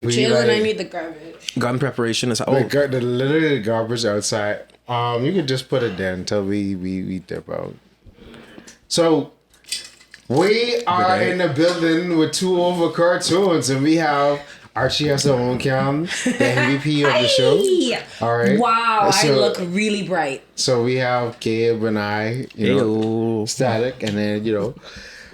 Jalen, I need the garbage. Gun preparation is literally the garbage outside. You could just put it there until we dip out. So we are in a building with two over cartoons, and we have Archie has her own cam, the MVP of the show. All right. Wow, I look really bright. So we have Gabe and I, static, and then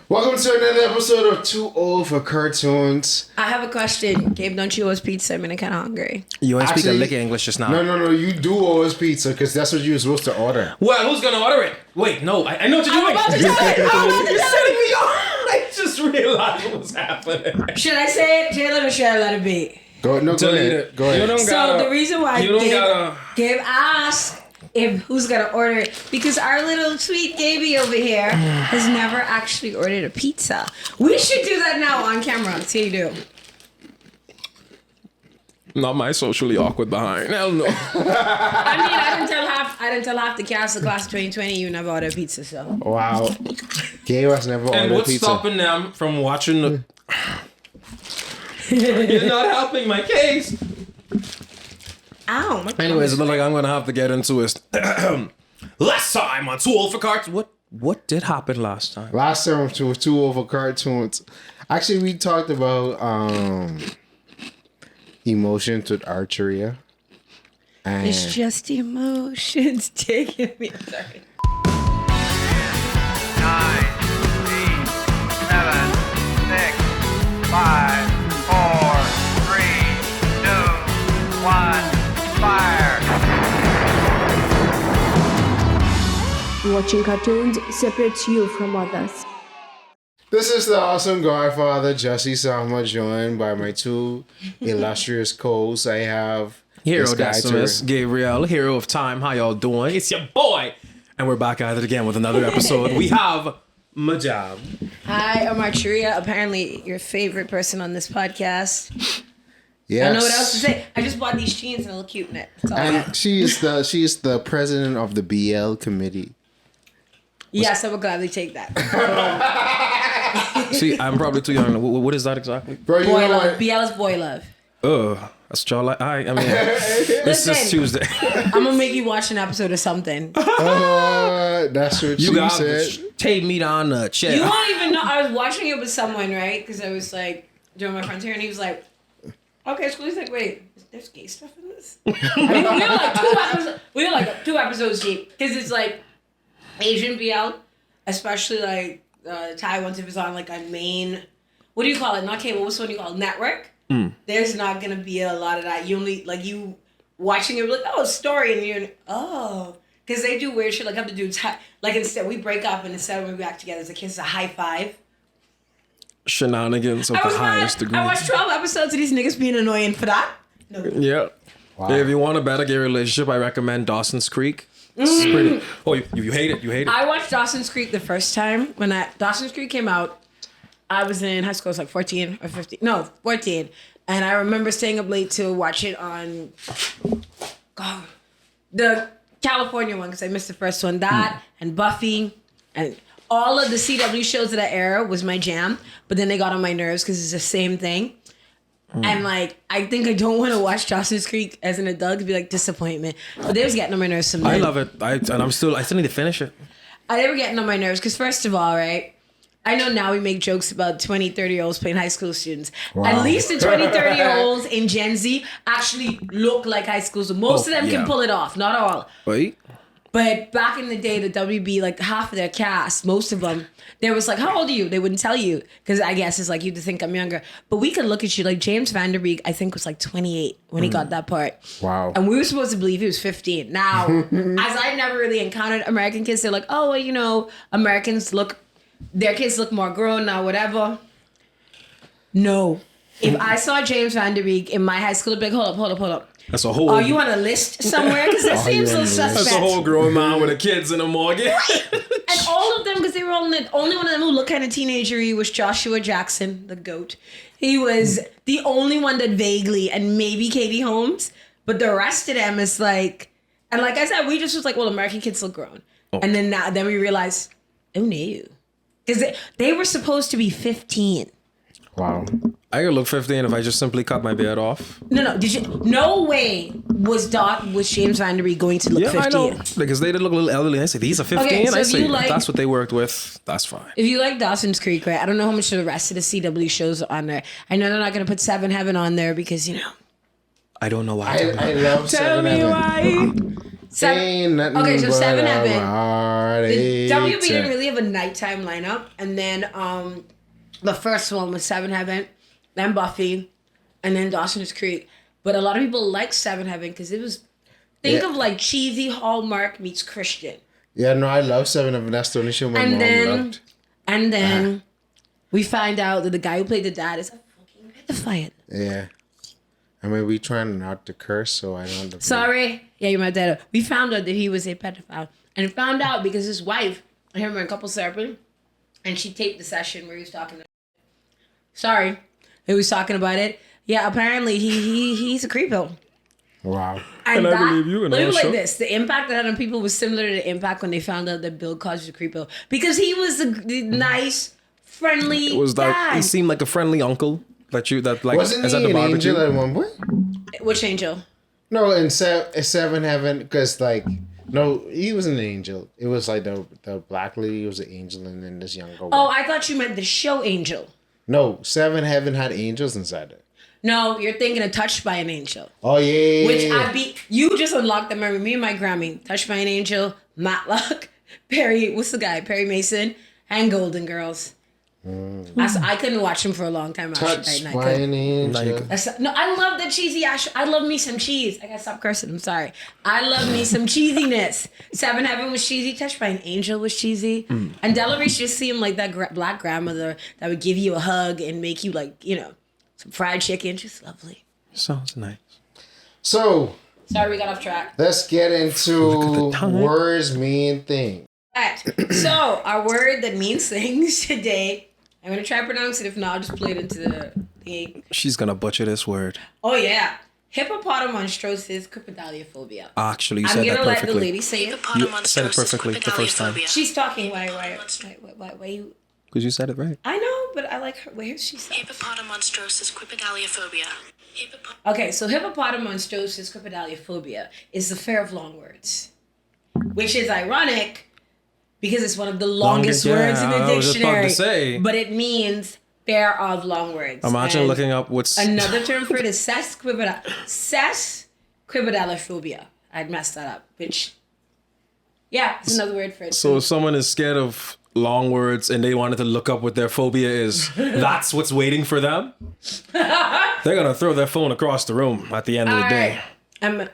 welcome to another episode of Too Old for Cartoons. I have a question. Gabe, don't you owe us pizza? I'm kind of hungry. You ain't speaking lick English just now. No. You do owe us pizza because that's what you were supposed to order. Well, who's gonna order it? Wait, no, I know what you're doing. I'm about to tell it. You're setting me on. I just realized what's happening. Should I say it, Jalen, or should I let it be? Go ahead. So the reason why Gabe asked who's gonna order it, because our little sweet Gaby over here has never actually ordered a pizza. We should do that now on camera. See how you do. Not my socially awkward behind. Hell no. I didn't tell half the class of class 2020 you never ordered pizza. So wow, Gabe has never ordered pizza. And what's stopping them from watching the? You're not helping my case. Ow. Anyways, it looks like I'm gonna have to get into it. Last time on Too Old for Cartoons. What did happen last time? Last time was Too Old for Cartoons. Actually, we talked about emotions with archery. And it's just emotions taking me. I'm sorry. 9, 8, 7, 6, 5, 4, 3, 2, 1. Fire! Watching cartoons separates you from others. This is the awesome Godfather, Jesse Sama, joined by my two illustrious co-hosts. I have Hero Decimus, Gabriel, Hero of Time. How y'all doing? It's your boy! And we're back at it again with another episode. We have Majab. Hi, I'm Archeria. Apparently your favorite person on this podcast. Yes. I don't know what else to say. I just bought these jeans and they look cute in it. And she is the president of the BL committee. Yes, I would gladly take that. See, I'm probably too young. What is that exactly? Bro, you boy know love. what? BL is boy love. That's what y'all like. I mean, this is Tuesday. I'm gonna make you watch an episode of something. That's what you said. Take me down the chair. You won't even know. I was watching it with someone, right? Because I was like doing my friends here, and he was like, "Okay, school." He's like, "Wait, there's gay stuff in this?" I mean, we were like two episodes deep because it's like Asian BL, especially like Thai ones. If it's on like a main, what do you call it? Not cable. What's the one you call it? Network? There's not gonna be a lot of that. You only like you watching it like story, and you're because they do weird shit like have to do like instead we break up and instead when we back together as a kiss, a high five. Shenanigans of the highest degree. I watched 12 episodes of these niggas being annoying for that. No. Yeah. Wow. If you want a better gay relationship, I recommend Dawson's Creek. It's pretty. Oh, you hate it? You hate it? I watched Dawson's Creek the first time when Dawson's Creek came out. I was in high school. I was like 14 or 15. No, 14. And I remember staying up late to watch it on the California one because I missed the first one. That and Buffy and all of the CW shows of that era was my jam. But then they got on my nerves because it's the same thing. And like, I think I don't want to watch Dawson's Creek as an adult. It'd be like disappointment. But they was getting on my nerves someday. I love it. I still need to finish it. They were getting on my nerves because first of all, right? I know now we make jokes about 20, 30-year-olds playing high school students. Wow. At least the 20, 30-year-olds in Gen Z actually look like high school students. Most of them can pull it off. Not all. Right. But back in the day, the WB, like half of their cast, most of them, they was like, how old are you? They wouldn't tell you. Because I guess it's like you to think I'm younger. But we could look at you. Like James Van Der Beek, I think was like 28 when he got that part. Wow. And we were supposed to believe he was 15. Now, as I never really encountered American kids, they're like, oh, well, Americans their kids look more grown now, whatever. No. If I saw James Van Der Beek in my high school, I'd be like, hold up. That's a whole... Are you on a list somewhere? Because that seems so suspect. That's a whole grown man with the kids in a mortgage. Right. And all of them, because they were only one of them who looked kind of teenager-y was Joshua Jackson, the GOAT. He was the only one that vaguely, and maybe Katie Holmes, but the rest of them is like... And like I said, we just was like, well, American kids look grown. Oh. And then we realized, oh no. Because they were supposed to be 15. Wow. I could look 15 if I just simply cut my beard off. No. Did you? No way was James Van Der Beek going to look Yeah, 15. I know. Because they did look a little elderly. I say, these are 15. Okay, so I if say, you like- if that's what they worked with, that's fine. If you like Dawson's Creek, right? I don't know how much of the rest of the CW shows are on there. I know they're not going to put Seven Heaven on there because, you know. I don't know why. I love Tell Seven me Heaven. why. Ain't nothing Okay, so but Seven a Heaven. heartache. The WB didn't really have a nighttime lineup. And then the first one was Seven Heaven, then Buffy, and then Dawson's Creek. But a lot of people like Seven Heaven because it was, think Yeah. of like cheesy Hallmark meets Christian. Yeah, no, I love Seven Heaven. That's the only show my mom loved. And then we find out that the guy who played the dad is a fucking pedophile. Yeah. I mean, we trying not to curse, so I don't. Have to- Sorry. Yeah, you're my dad. We found out that he was a pedophile. And found out because his wife, I remember in couples therapy, and she taped the session where he was talking. Sorry. He was talking about it. Yeah, apparently he's a creepo. Wow. And I believe you, and let me I'll put it show- like this. The impact that had on people was similar to the impact when they found out that Bill Cosby was a creepo. Because he was the nice, friendly It was guy. like, he seemed like a friendly uncle that like, Wasn't is he at the an barbecue. angel at one point? Which angel? No, in Seven Heaven, because like, no, he was an angel. It was like the black lady was an angel, and then this young girl. Oh, I thought you meant the show Angel. No, Seven Heaven had angels inside it. No, you're thinking of Touched by an Angel. Oh yeah. Which you just unlocked the memory. Me and my Grammy, Touched by an Angel, Matlock, Perry, what's the guy? Perry Mason, and Golden Girls. I couldn't watch them for a long time. Touched I by couldn't. an angel. No, I love the cheesy ash. I love me some cheese. I gotta stop cursing. I'm sorry. I love me some cheesiness. Seven Heaven was cheesy. Touched by an Angel was cheesy. And Della Reese just seemed like that black grandmother that would give you a hug and make you like, you know, some fried chicken. Just lovely. Sounds nice. So Sorry, we got off track. let's get into Look at the time. words mean things. Alright, so our word that means things today, I'm gonna try to pronounce it. If not, I'll just play it into the She's gonna butcher this word. Oh yeah. Hippopotamonstrosis crepidaliophobia. Actually, you I'm said gonna that let the perfectly. lady say it. You said it perfectly the first time. She's talking. Why you? Because you said it right. I know, but I like her. Where's she? Hippopotamonstrosis crepidaliophobia. Okay, so hippopotamonstrosis crepidaliophobia is the fear of long words, which is ironic because it's one of the longest yeah, words in the I was just about to dictionary. say. But it means fear of long words. Imagine And looking up what's another term for it is sesquipedalophobia. I'd messed that up, which, yeah, it's another word for it. So if someone is scared of long words and they wanted to look up what their phobia is, that's what's waiting for them. They're gonna throw their phone across the room at the end of the day. And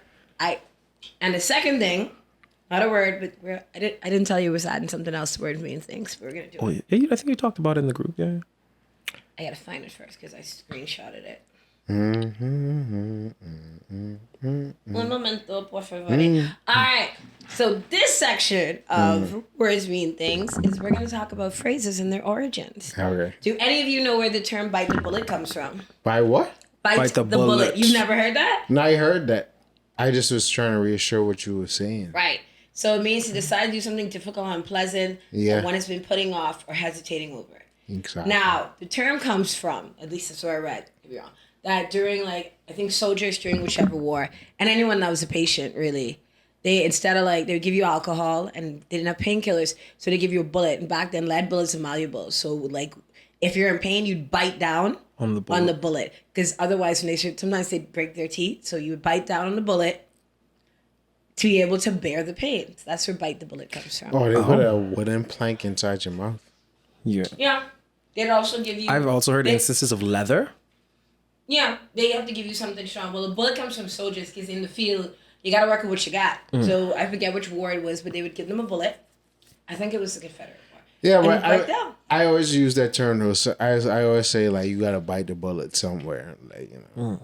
the second thing, not a word, but I didn't tell you it was adding something else to words means things. But we're gonna do it. Oh, yeah, I think you talked about it in the group. Yeah. I gotta find it first because I screenshotted it. Un momento, por favor. All right. So this section of words mean things is we're gonna talk about phrases and their origins. Okay. Do any of you know where the term "bite the bullet" comes from? By what? Bite the bullet. You've never heard that? No, I heard that. I just was trying to reassure what you were saying. Right. So it means to decide to do something difficult or unpleasant, Yeah. or one has been putting off or hesitating over it. Exactly. Now, the term comes from, at least that's what I read, could be wrong, that during, like, I think soldiers during whichever war, and anyone that was a patient, really, they, instead of, like, they would give you alcohol, and they didn't have painkillers, so they give you a bullet. And back then, lead bullets are malleable. So, like, if you're in pain, you'd bite down On the bullet. bullet. Because otherwise, sometimes they'd break their teeth, so you would bite down on the bullet to be able to bear the pain. So that's where bite the bullet comes from. Oh, they put a wooden plank inside your mouth. Yeah. Yeah. They'd also give you... I've also heard instances of leather. Yeah, they have to give you something strong. Well, the bullet comes from soldiers because in the field, you got to work with what you got. So I forget which war it was, but they would give them a bullet. I think it was the Confederate War. Yeah, And but you bite down. I always use that term though. So I always say like you gotta bite the bullet somewhere, like you know.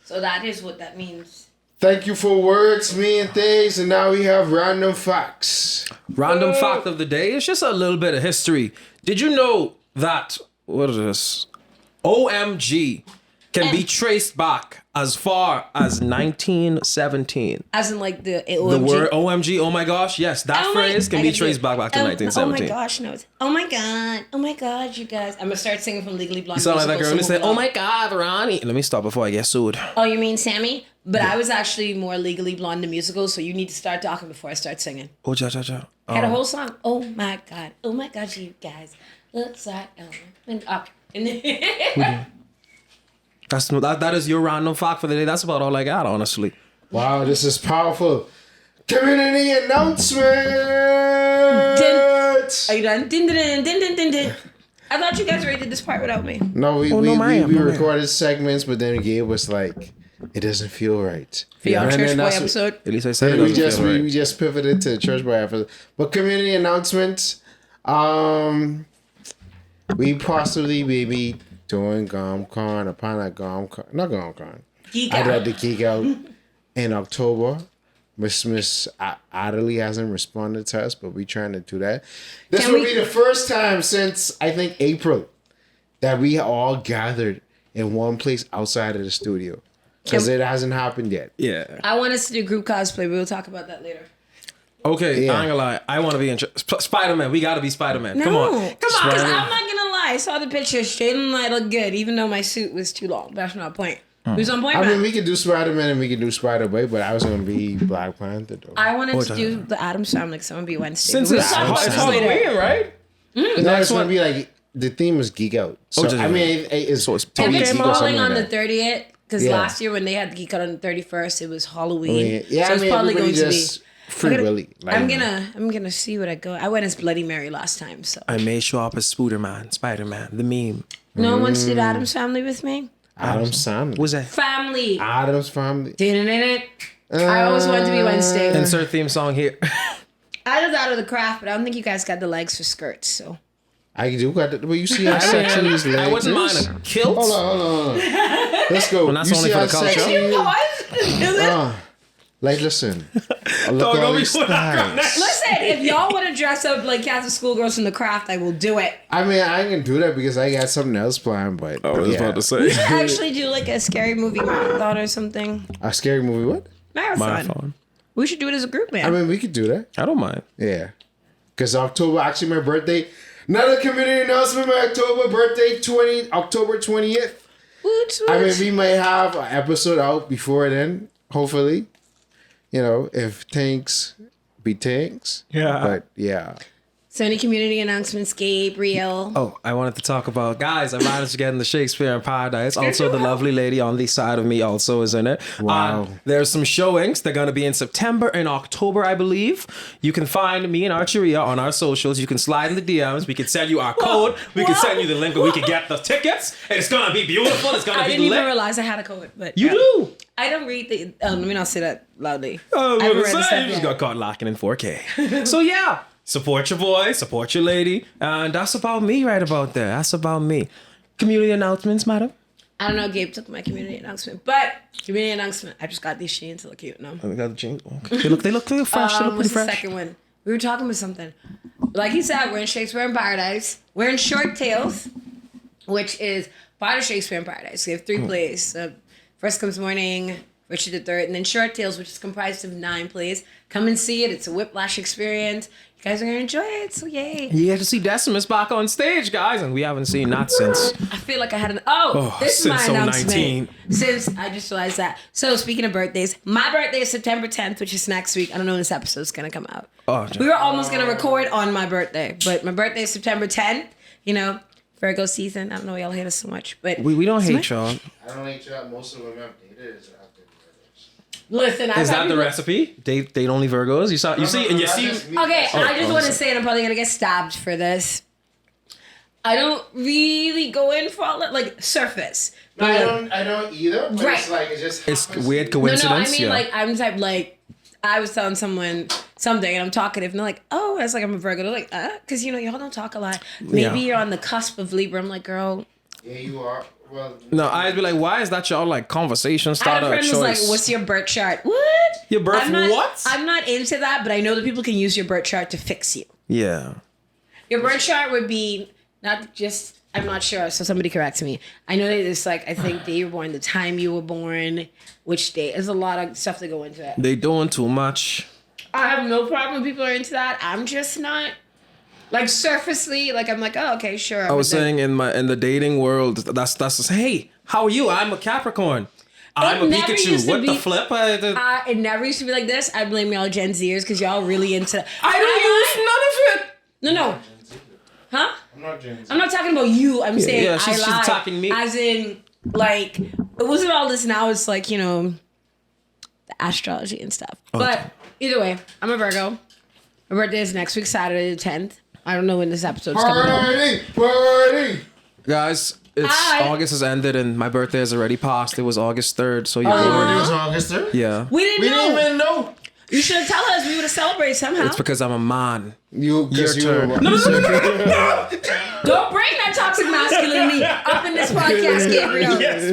So that is what that means. Thank you for words, me and things, and now we have random facts. Random fact of the day. It's just a little bit of history. Did you know that, what is this? OMG can be traced back as far as 1917. As in like the The OMG. word OMG, oh my gosh, yes, that phrase can be traced back to Oh 1917. my gosh, no. It's, oh my god, you guys. I'm gonna start singing from Legally Blonde. You sound like that girl who musical, said, so "Oh my God, Ronnie." Let me stop before I get sued. Oh, you mean Sammy? But I was actually more Legally Blonde the musical, so you need to start talking before I start singing. Oh, cha. Had a whole song. Oh my god, you guys. Looks like That is your random fact for the day. That's about all I got, honestly. Wow, this is powerful. Community announcement. Are you done? Din. I thought you guys already did this part without me. No, we ma'am. recorded segments, but then Gabe was like, it doesn't feel right. For your And church then boy that's episode. At least I said it we doesn't just feel right. we just pivoted to the church boy episode. But community announcements. We possibly maybe doing Gom Con upon a Gom Con, not Gom Con. Geek I'd out. like to geek out in October. Miss Adderley hasn't responded to us, but we trying to do that. This Can will we- be the first time since I think April that we all gathered in one place outside of the studio because it hasn't happened yet. Yeah. I want us to do group cosplay. We'll talk about that later. Okay, Yeah. I ain't gonna lie. I want to be in Spider-Man. We gotta be Spider-Man. No, Come on. because I'm not gonna lie. I saw the picture. Jalen and I look good, even though my suit was too long. But that's not the point. Who's on point? I man? mean, we could do Spider-Man and we could do Spider-Boy, but I was going to be Black Panther, though. I wanted to do the Addams Family, so I'm gonna be Wednesday. Since We'll it's talk about this later. Halloween, right? No, it's going to be like, the theme is Geek Out. So, just- I mean, it's So it's If Geek it's or falling something on like the that. 30th, because Yeah. last year when they had the Geek Out on the 31st, it was I Halloween. mean, yeah, so I it's mean, probably everybody going to be. just free willy. Like, I'm gonna see what I go. I went as Bloody Mary last time, so I may show up as Spider-Man, the meme. no one did Addams Family with me. Adam's Family. What's that? Family. Adam's Family. I always wanted to be Wednesday. Insert theme song here. I was out of the craft, but I don't think you guys got the legs for skirts. So I do got the, but you see how sexy these legs I wouldn't mind is? a kilt. Hold on. Let's go. that's you only see for how the culture. sexy like, listen. Look Dog, all don't be these putting that styles. next- listen, if y'all want to dress up like cats and schoolgirls from the craft, I will do it. I mean, I ain't gonna do that because I got something else planned, but I was yeah. about to We say. should actually do like a scary movie marathon or something. A scary movie, what? Marathon. Marathon. We should do it as a group, man. I mean, we could do that. I don't mind. Yeah. Because October, actually my birthday. Another community announcement, my October birthday, October 20th. Woot, I mean, woot. we might have an episode out before then, hopefully. You know, if things be things. Yeah. But yeah. So any community announcements, Gabriel? Oh, I wanted to talk about, guys, I managed to get in the Shakespeare in Paradise. Also, the lovely lady on the side of me also is in it. Wow. There's some showings. They're going to be in September and October, I believe. You can find me and Archeria on our socials. You can slide in the DMs. We can send you our code. We can send you the link where we can get the tickets. And it's going to be beautiful. It's going to I be didn't even lit. realize I had a code, but You yeah. do. I don't read the. Let me not say that loudly. Oh, I haven't what read the to stuff say? You just yet. got caught locking in 4K. So yeah, support your boy, support your lady, and that's about me right about there. That's about me. Community announcements, madam. I don't know. Gabe took my community announcement, but community announcement. I just got these jeans to look cute. No. We got the jeans. Okay. They look fresh. They look pretty What's the fresh. second one? We were talking about something. Like he said, we're in Shakespeare in Paradise. We're in Short Tales, which is part of Shakespeare in Paradise. We have 3 plays. First Comes Morning, Richard III, and then Short Tales, which is comprised of 9 plays. Come and see it. It's a whiplash experience. You guys are going to enjoy it, so yay. You get to see Decimus back on stage, guys, and we haven't seen that since. I feel like I had this is since my announcement. 2019. Since I just realized that. So speaking of birthdays, my birthday is September 10th, which is next week. I don't know when this episode's gonna come out. Oh, We were almost gonna record on my birthday, but my birthday is September 10th. You know, Virgo season. I don't know why y'all hate us so much, but We don't it's hate my- y'all. I don't think most of them have dated is after Listen, Is that the recipe? Date only Virgos. You see, and you see. Okay, I just want to say, and I'm probably gonna get stabbed for this. I don't really go in for all that, like surface. No, I don't either. But Right. it's like it just. It's happens. weird No, coincidence. I mean yeah. like I'm the type like I was telling someone something and I'm talkative and they're like, oh, that's like I'm a Virgo. They're like, because you know y'all don't talk a lot. Maybe Yeah. you're on the cusp of Libra. I'm like, girl. Yeah, you are. Well. No, I'd be like, why is that y'all like conversation I had starter a friend choice? who's like, what's your birth chart? What? Your birth I'm not, what? I'm not into that, but I know that people can use your birth chart to fix you. Yeah. Your birth chart would be not just I'm not sure, so somebody correct me. I know that it's like, I think day you were born, the time you were born, which day. There's a lot of stuff to go into it. They doing too much. I have no problem when people are into that. I'm just not. Like, surfacely, like, I'm like, oh, okay, sure. I was saying in the dating world, that's hey, how are you? I'm a Capricorn. I'm a Pikachu. What the flip? It never used to be like this. I blame y'all Gen Zers because y'all really into. I don't use none of it. No. Huh? I'm not Gen Z. I'm not talking about you. I'm saying yeah, she's talking me. As in, like, it wasn't all this. Now it's like, you know, the astrology and stuff. Okay. But either way, I'm a Virgo. My birthday is next week, Saturday the 10th. I don't know when this episode's coming out. Party! Guys, August has ended and my birthday has already passed. It was August 3rd, so It was August 3rd? Yeah. We didn't even know. You should have told us. We would have celebrated somehow. It's because I'm a man. Your turn. No. Don't bring that toxic masculinity up in this podcast, Gabriel. Yes,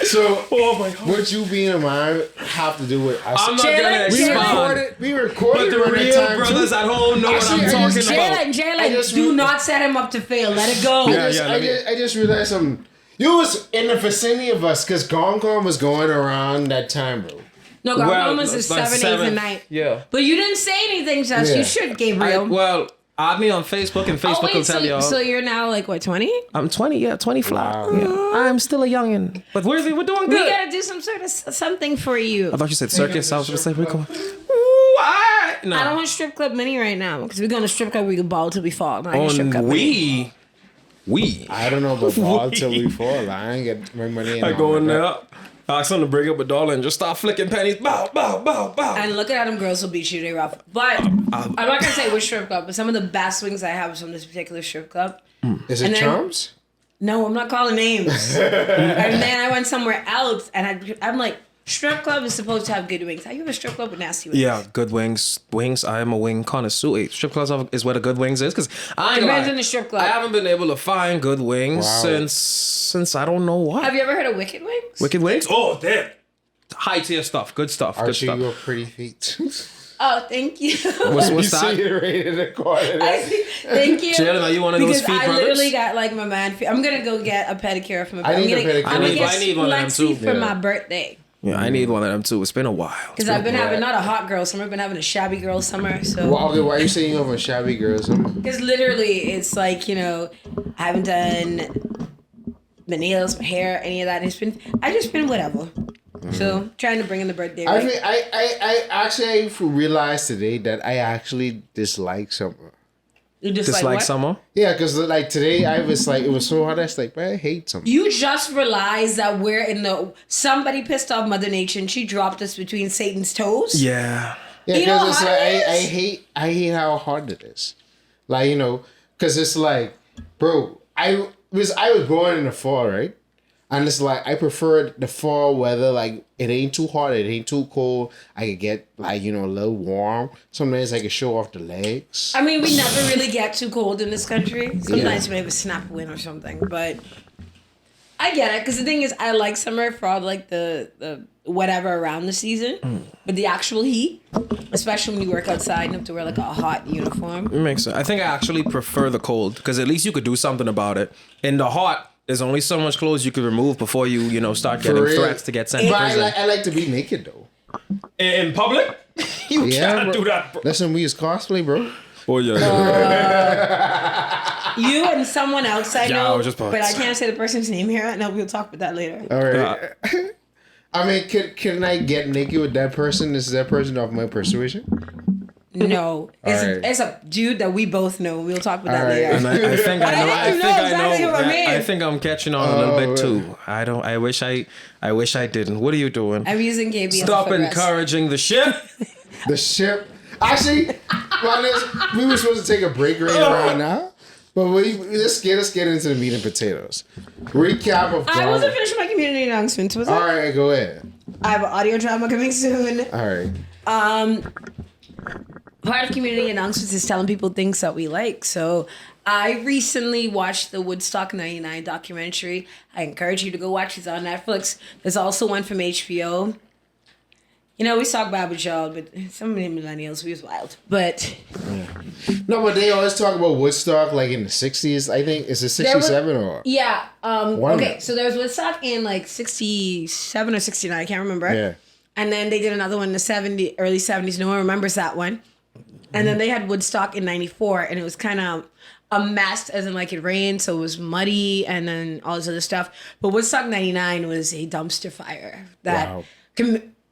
So, oh my God. what you being a man have to do with us? I'm not gonna expound. We recorded But the real time brothers too. at home know what I'm talking about. Jalen, do not set him up to fail. Let it go. I just realized something. You was in the vicinity of us because Gom Con was going around that time, bro. No, God, was the 7th, 8th, and 9th. Yeah. But you didn't say anything to us. Yeah. You should, Gabriel. Add me on Facebook and Facebook will tell y'all. So you're now like, what, 20? I'm 20, 20 flat. Wow. Yeah. I'm still a youngin'. But we're doing good. We gotta do some sort of something for you. I thought you said circus. I was just like, we're going. No. I don't want strip club mini right now because we're going to strip club where we can ball till we fall. Not strip club we. I don't know about ball till we fall. I ain't get my money in. I go in there. Ask them to bring up a dollar and just start flicking pennies. Bow, bow, bow, bow. And look at them girls will beat you. They rough. But I'm not gonna say which strip club, but some of the best swings I have is from this particular strip club. Is it Charms? No, I'm not calling names. And then I went somewhere else, and I'm like, strip club is supposed to have good wings. Have you ever strip club with nasty wings? Yeah, good wings. Wings. I am a wing connoisseur. Hey, strip clubs is where the good wings is because I ain't Depends lie. on the strip club. I haven't been able to find good wings since I don't know what. Have you ever heard of Wicked Wings? Wicked Wings? Oh, damn. High tier stuff. Good stuff. Good Archie, stuff. your pretty feet. Oh, thank you. What's that? Thank you. Jalen, are you one of those feet because I brothers? literally got like my man feet. I'm gonna go get a pedicure from I need a pedicure. I'm gonna get I need one of them Lexi too. for my birthday. Yeah, I need one of them too. It's been a while. Because I've been having not a hot girl summer, I've been having a shabby girl summer. So Well, okay, why are you saying you have a shabby girl? because literally it's like, you know, I haven't done my nails, my hair, any of that. I just been whatever. So trying to bring in the birthday. I Right? mean, I actually realized today that I actually dislike summer. You Just like like what? summer. Yeah, because like today I was like, it was so hot. I was like, man, I hate summer. You just realized that we're in somebody pissed off Mother Nature and she dropped us between Satan's toes. Yeah. Yeah, You know because it's how like it I hate how hard it is. Like, you know, because it's like, bro, I was born in the fall, right? And it's like I prefer the fall weather. Like it ain't too hot, it ain't too cold. I could get like, you know, a little warm. Sometimes I can show off the legs. I mean, we never really get too cold in this country. Sometimes we have a snap wind or something, but I get it because the thing is, I like summer for all like the whatever around the season, but the actual heat, especially when you work outside and have to wear like a hot uniform. It makes sense. I think I actually prefer the cold because at least you could do something about it. In the hot, there's only so much clothes you could remove before you start getting threats to get sent to But prison. I like to be naked though. In public? You can't bro. do that, bro. Listen, we use cosplay, bro. Oh, yeah. You and someone else I Yeah, know, I was just about but to I say. can't say the person's name here. I know we'll talk about that later. All right. I mean, can I get naked with that person? Is that person of my persuasion? No, it's, Alright. it's a dude that we both know. We'll talk about that Alright. later. And I think I know. I I think think you know I exactly know. what I mean. I think I'm catching on a little bit too. I wish I didn't. What are you doing? I'm using KB. Stop encouraging the shit. The ship. Actually, we were supposed to take a break right around now, but let's get into the meat and potatoes. Recap of. I wasn't finished my community announcements, was All I? right, go ahead. I have an audio drama coming soon. All right. Part of community announcements is telling people things that we like. So I recently watched the Woodstock 99 documentary. I encourage you to go watch it. It's on Netflix. There's also one from HBO. You know, we talk about y'all, but some of the millennials, we was wild. But No, but they always talk about Woodstock like in the 60s. I think is it 67 or yeah. One Okay, of them. so there was Woodstock in like 67 or 69, I can't remember. yeah. And then they did another one in the early 70s. No one remembers that one. And then they had Woodstock in 94, and it was kind of a mess, as in like it rained, so it was muddy, and then all this other stuff. But Woodstock 99 was a dumpster fire. Wow.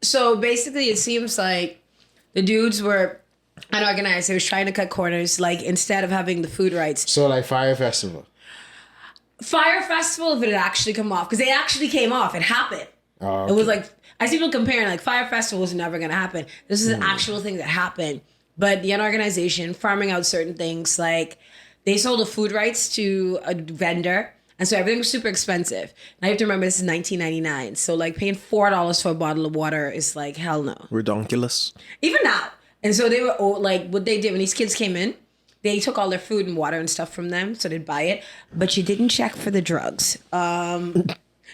So basically, it seems like the dudes were unorganized. They was trying to cut corners, like instead of having the food rights. So like Fire Festival. Fire Festival, if it had actually come off, because they actually came off. It happened. Oh, It was like, I see people comparing, like, Fire Festival was never going to happen. This is an actual thing that happened. But the unorganization, farming out certain things, like, they sold the food rights to a vendor. And so everything was super expensive. And I have to remember, this is 1999. So, like, paying $4 for a bottle of water is like, hell no. Redonkulous. Even now. And so they were, like, what they did when these kids came in, they took all their food and water and stuff from them. So they'd buy it. But you didn't check for the drugs. No,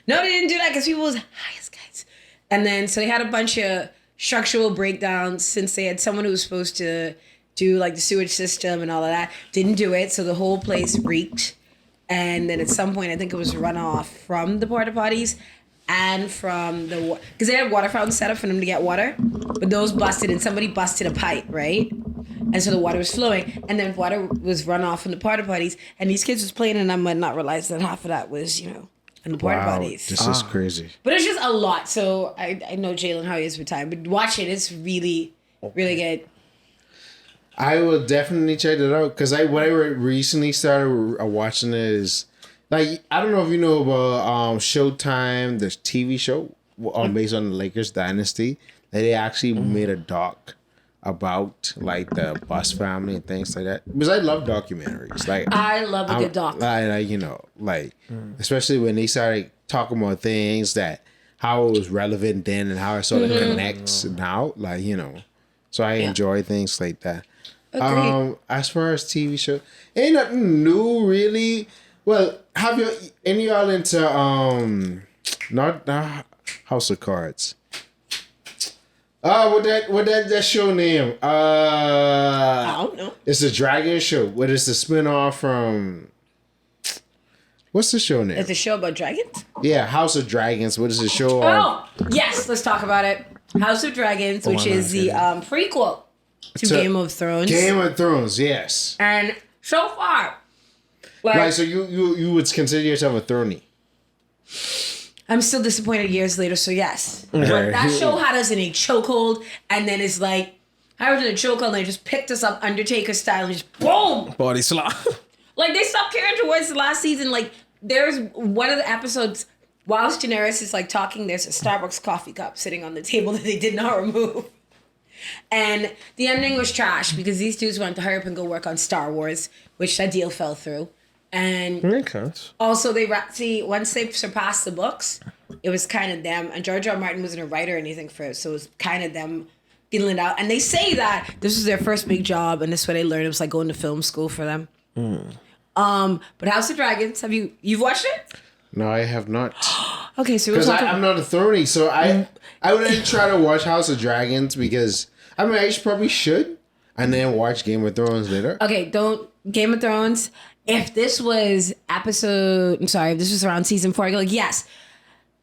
they didn't do that because people was high as kites. And then, so they had a bunch of structural breakdowns since they had someone who was supposed to do like the sewage system and all of that. Didn't do it. So the whole place reeked. And then at some point, I think it was runoff from the porta potties and from the, because they had water fountains set up for them to get water, but those busted and somebody busted a pipe, right? And so the water was flowing, and then water was run off from the porta potties, and these kids was playing in them and not realize that half of that was, you know, in the porta Wow, potties. this is crazy. But it's just a lot. So I know Jalen how he is for time, but watch it. It's really, really good. I will definitely check it out because what I recently started watching is like I don't know if you know about Showtime, the TV show based on the Lakers dynasty. That they actually made a doc about like the Bus family and things like that. Because I love documentaries. Like I love a good doc. Especially when they started talking about things that how it was relevant then and how it sort of connects now. Like so I enjoy things like that. Agreed. As far as TV show, ain't nothing new really. Well, have you any y'all into not House of Cards? What that show name? I don't know. It's a dragon show. What is the spinoff from? What's the show name? It's a show about dragons? Yeah, House of Dragons. What is the show? Oh, yes. Let's talk about it. House of Dragons, which is the prequel to Game of Thrones. Game of Thrones, yes. And so far, Right, so you would consider yourself a throny. I'm still disappointed years later, so yes. But that show had us in a chokehold, and then it's like, I was in a chokehold, and they just picked us up Undertaker style, and just boom! Body slap. Like, they stopped caring towards the last season. Like, there's one of the episodes, whilst Daenerys is, like, talking, there's a Starbucks coffee cup sitting on the table that they did not remove. And the ending was trash, because these dudes wanted to hurry up and go work on Star Wars, which that deal fell through. And also, once they surpassed the books, it was kind of them. And George R. R. Martin wasn't a writer or anything for it, so it was kind of them feeling it out. And they say that this was their first big job, and this is what they learned. It was like going to film school for them. But House of Dragons, you've watched it? No, I have not. Okay, so because I'm not a throny, so I wouldn't try to watch House of Dragons because I probably should, and then watch Game of Thrones later. Okay, Game of Thrones. If this was if this was around season 4, I'd go like, yes,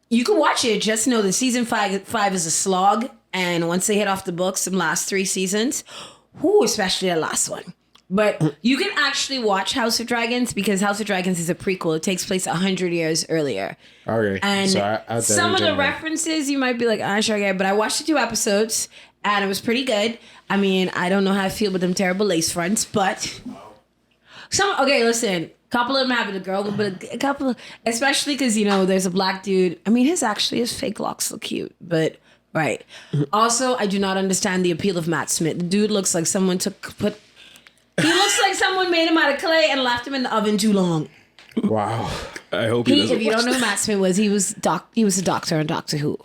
you can watch it. Just know that season 5 is a slog. And once they hit off the books, the last 3 seasons, especially the last one. But you can actually watch House of Dragons because House of Dragons is a prequel. It takes place 100 years earlier. Okay. And so some of the references you might be like, sure, yeah. But I watched the 2 episodes and it was pretty good. I mean, I don't know how I feel with them terrible lace fronts, but... listen. A couple of them have it, a girl, but a couple, especially because, there's a black dude. I mean, his fake locks look cute, but, right. Also, I do not understand the appeal of Matt Smith. The dude looks like someone he looks like someone made him out of clay and left him in the oven too long. Wow. I hope he doesn't. If you don't know who Matt Smith was, he was a doctor on Doctor Who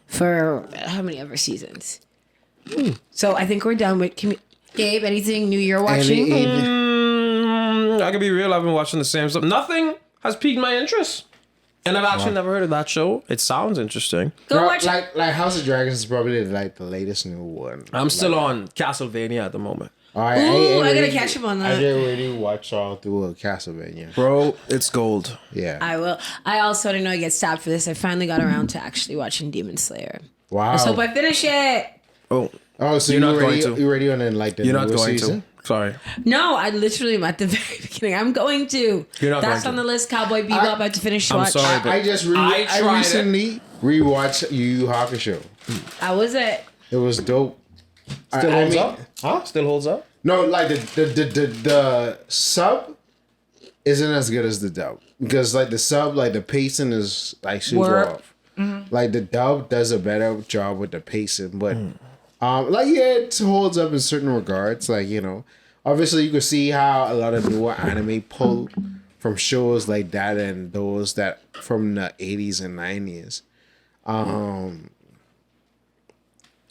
for how many ever seasons. So I think we're done with, Gabe, anything new you're watching? I can be real. I've been watching the same stuff. Nothing has piqued my interest. And I've actually never heard of that show. It sounds interesting. Go watch it. Like House of Dragons is probably like the latest new one. I'm still on Castlevania at the moment. All right, Ooh, I gotta catch him on that. I did already watch all through a Castlevania. Bro, it's gold. Yeah. I will. I also didn't know I get stopped for this. I finally got around to actually watching Demon Slayer. Wow. Let's hope I finish it. Oh, So You're not going to. You already on like the you're not newest going season? to. Sorry. No, I literally am at the very beginning. I'm going to. You're not That's going on to. the list. Cowboy Bebop. I have to finish I'm watch. sorry, but I tried recently rewatched Yu Yu Hakusho. How was it? It was dope. Still I holds mean- up? Huh? Still holds up? No, like the sub isn't as good as the dub because like the sub, like the pacing is like super Work. off. Like the dub does a better job with the pacing, but like yeah, it holds up in certain regards. Like obviously you can see how a lot of newer anime pull from shows like that and those that from the 80s and 90s.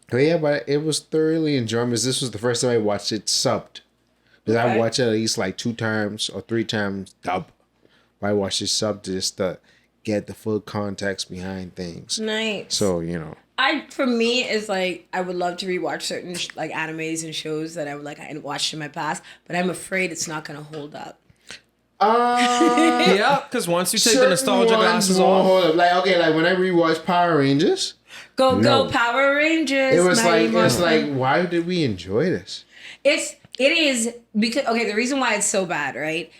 But it was thoroughly enjoyable. This was the first time I watched it subbed. Because I watched it at least like 2 times or 3 times dub. I watched it subbed just to get the full context behind things. Nice. So, For me, it's like I would love to rewatch certain like animes and shows that I watched in my past, but I'm afraid it's not gonna hold up. Yeah, because once you take the nostalgia glasses off. Hold up. Like when I rewatched Power Rangers, Go Power Rangers! it was Mighty it's Morphin. like, why did we enjoy this? It is because the reason why it's so bad, right?